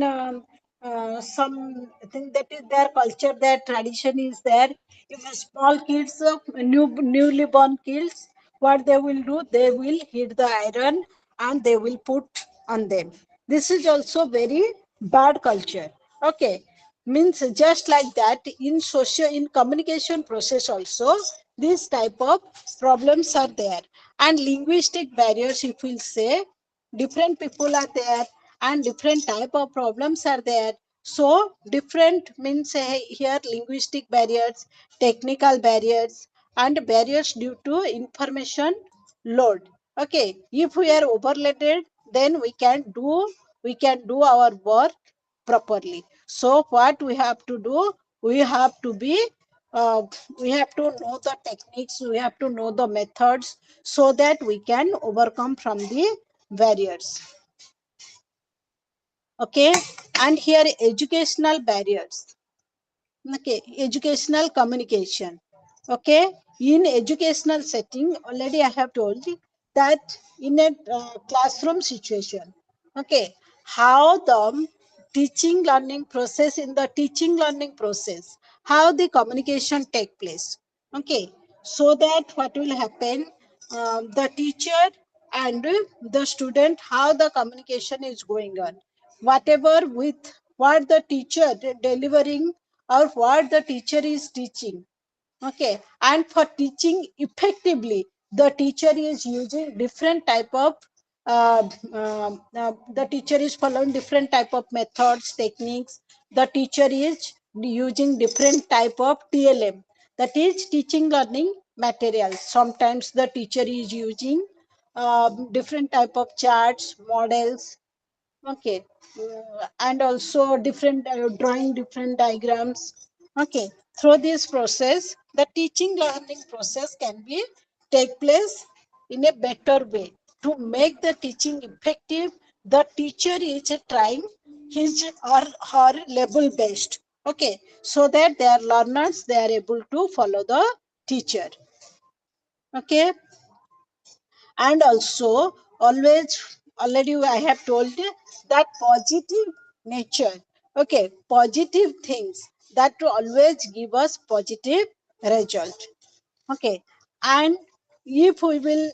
some thing, that is their culture, their tradition is there. If small kids, newly born kids, what they will do, they will heat the iron and they will put on them. This is also very bad culture. Okay, means just like that, in social, in communication process also, this type of problems are there. And linguistic barriers, if we'll say, different people are there and different type of problems are there. So different means here linguistic barriers, technical barriers, and barriers due to information load. Okay, if we are overloaded, then we can do our work properly. So what we have to do, we have to be uh, we have to know the techniques, we have to know the methods, so that we can overcome from the barriers. Okay, and here educational barriers. Okay, educational communication. Okay, in educational setting, already I have told you that in a classroom situation, okay, how the teaching learning process, in the teaching learning process, how the communication take place. Okay, so that what will happen, the teacher and the student, how the communication is going on, whatever with what the teacher delivering or what the teacher is teaching. Okay, and for teaching effectively, the teacher is using different type of the teacher is following different type of methods, techniques. The teacher is using different type of TLM, that is teaching learning materials. Sometimes the teacher is using different type of charts, models. Okay, and also different drawing different diagrams. Okay, through this process, the teaching learning process can be take place in a better way. To make the teaching effective, the teacher is trying his or her level best. Okay, so that their learners, they are able to follow the teacher. Okay, and also always, already I have told you that positive nature, okay, positive things that will always give us positive result. Okay, and if we will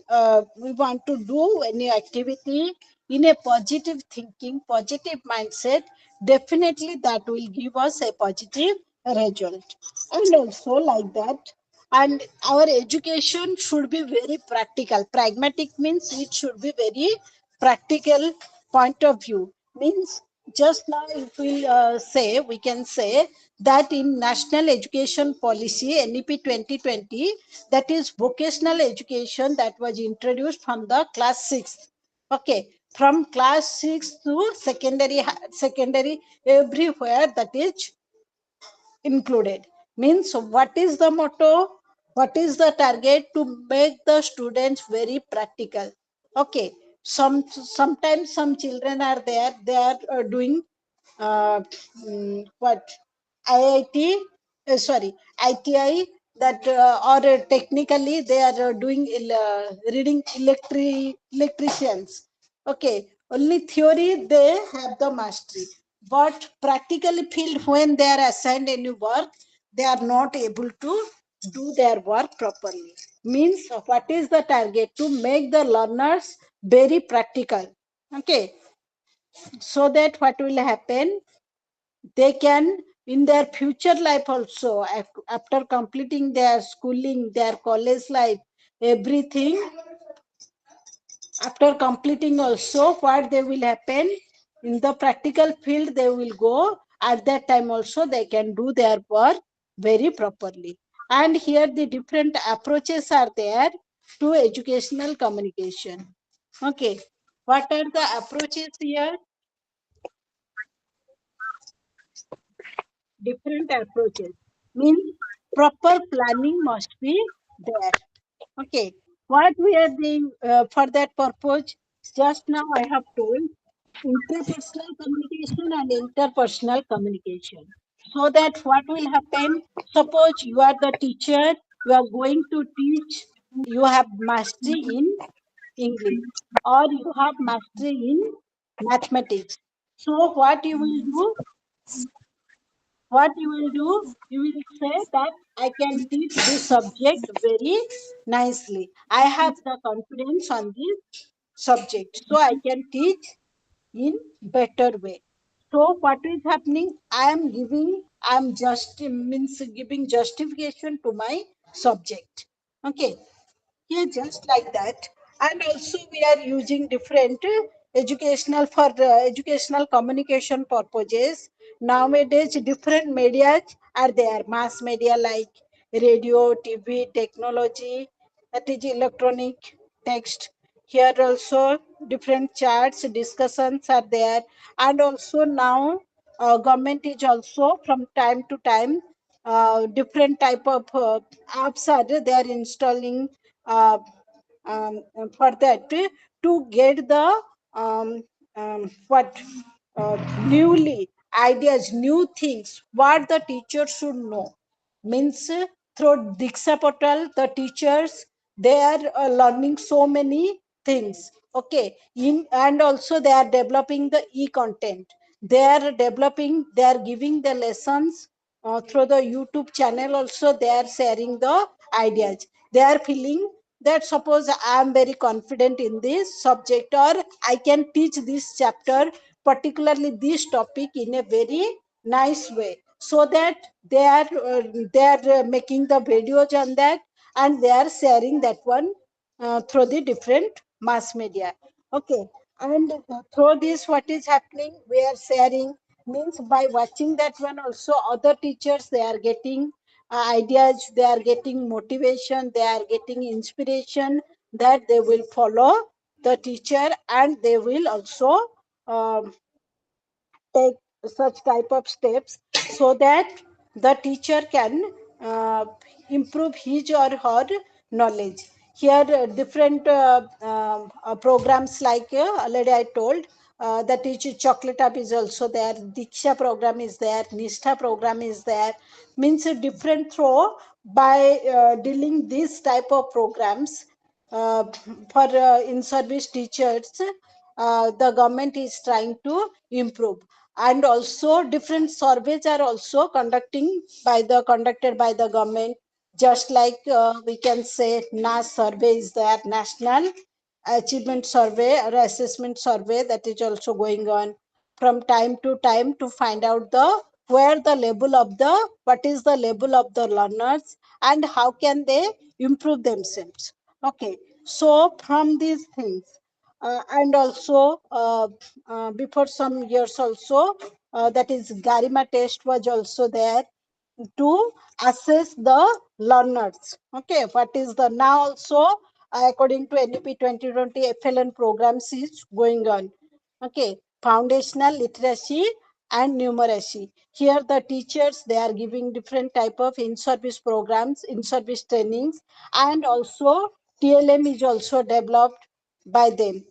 we want to do any activity in a positive thinking, positive mindset, definitely that will give us a positive result. And also like that, and our education should be very practical. Pragmatic means it should be very practical point of view. Means just now if we say, we can say that in national education policy NEP 2020, that is vocational education, that was introduced from the class 6. Okay, from class 6 to secondary everywhere, that is included. Means what is the motto, what is the target? To make the students very practical. Okay, sometimes some children are there, they are doing what IIT, sorry, ITI, that or technically they are doing reading electricians. Okay, only theory they have the mastery, but practically field when they are assigned any work, they are not able to do their work properly. Means what is the target? To make the learners very practical. Okay, so that what will happen, they can in their future life also, after completing their schooling, their college life, everything, after completing also, what they will happen in the practical field, they will go. At that time also they can do their work very properly. And here the different approaches are there to educational communication. Okay, what are the approaches here? Different approaches means proper planning must be there. Okay, what we are doing for that purpose, just now I have told interpersonal communication and interpersonal communication. So that what will happen, suppose you are the teacher, you are going to teach, you have mastery in English or you have mastery in mathematics. So what you will do, what you will do, you will say that I can teach this subject very nicely, I have the confidence on this subject, so I can teach in better way. So what is happening, I am just means giving justification to my subject. Okay, yeah, just like that. And also we are using different educational for educational communication purposes. Nowadays different media are there, mass media like radio, TV, technology, that is electronic, text. Here also different charts, discussions are there. And also now government is also from time to time different type of apps are there, they are installing uh, for that to get the what newly ideas, new things what the teacher should know. Means through Diksha portal, the teachers, they are learning so many things. Okay, in and also they are developing the e-content. They are developing, they are giving the lessons through the YouTube channel also. They are sharing the ideas. They are feeling that suppose I am very confident in this subject, or I can teach this chapter, particularly this topic, in a very nice way, so that they are making the videos on that, and they are sharing that one through the different mass media. Okay, and through this what is happening, we are sharing, means by watching that one also, other teachers, they are getting ideas, they are getting motivation, they are getting inspiration, that they will follow the teacher, and they will also um, take such type of steps, so that the teacher can improve his or her knowledge. Here different programs, like already I told, the teacher chocolate up is also there, Diksha program is there, Nishtha program is there, means a different throw. By dealing these type of programs uh, for in service teachers, the government is trying to improve. And also different surveys are also conducted by the government, just like we can say NAS survey is there, National Achievement Survey or Assessment Survey, that is also going on from time to time, to find out the where the level of the, what is the level of the learners, and how can they improve themselves. Okay, so from these things, and also before some years also, that is Garima test was also there, to assess the learners. Okay, what is the now also, according to NEP 2020, FLN programs is going on. Okay, foundational literacy and numeracy. Here the teachers, they are giving different type of in-service programs, in-service trainings, and also TLM is also developed by them.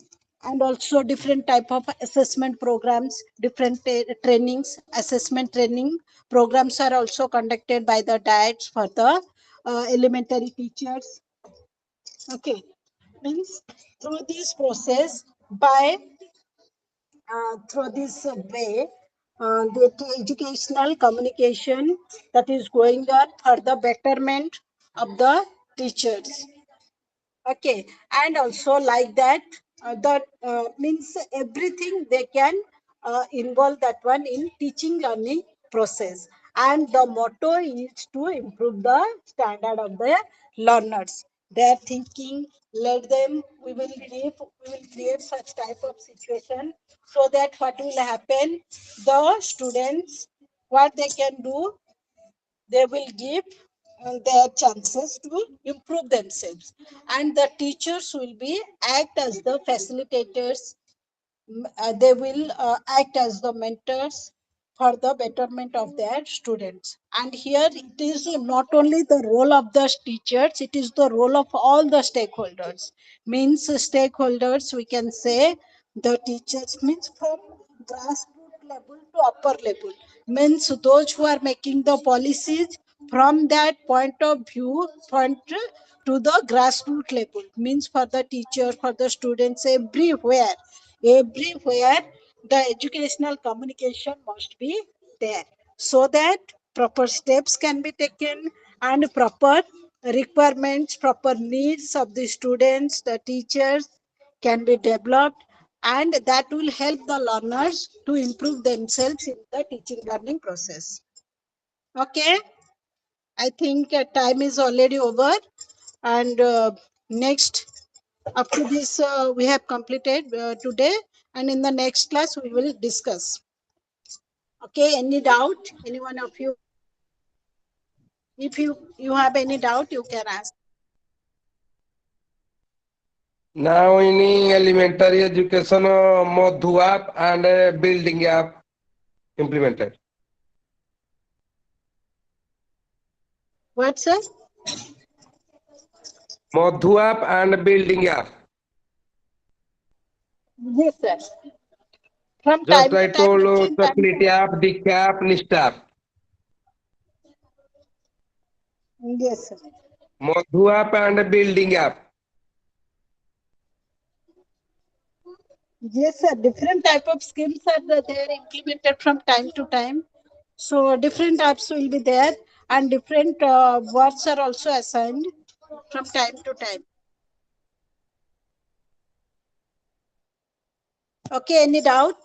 And also different type of assessment programs, different trainings, assessment training programs are also conducted by the diets for the elementary teachers. Okay, means through this process, by through this way, the educational communication that is going on for the betterment of the teachers. Okay, and also like that, that means everything they can involve that one in teaching learning process, and the motto is to improve the standard of the learners. They are thinking, let them, we will create such type of situation, so that what will happen, the students, what they can do, they will give their chances to improve themselves, and the teachers will be act as the facilitators. They will act as the mentors for the betterment of their students. And here it is not only the role of the teachers, it is the role of all the stakeholders. Means stakeholders, we can say the teachers, means from grassroots level to upper level, means those who are making the policies, from that point of view, point to the grassroots level, means for the teachers, for the students, everywhere the educational communication must be there, so that proper steps can be taken, and proper requirements, proper needs of the students, the teachers can be developed, and that will help the learners to improve themselves in the teaching learning process. Okay, I think time is already over, and next, after this, we have completed today, and in the next class, we will discuss. Okay, any doubt? Any one of you? If you have any doubt, you can ask. Now in elementary education, Madhu app and building app implemented. What, sir? Madhu app and building app. Yes, sir. From Just time I to time, told different time chocolate to, app, Dick app, Nist app. yes, sir. Madhu app and building app. Yes, sir. Different type of schemes are there implemented from time to time. So different apps will be there, and different words are also assigned from time to time. Okay, any doubt?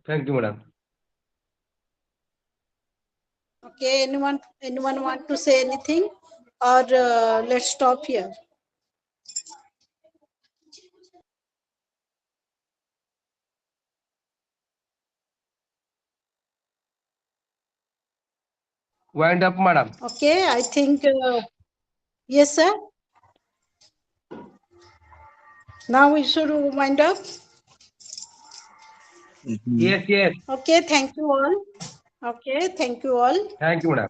Thank you, madam. Okay, anyone want to say anything, or let's stop here? Wind up, madam. Okay, I think yes, sir. Now we should wind up. Yes, yes. Okay, thank you all. Okay, thank you all. Thank you, madam.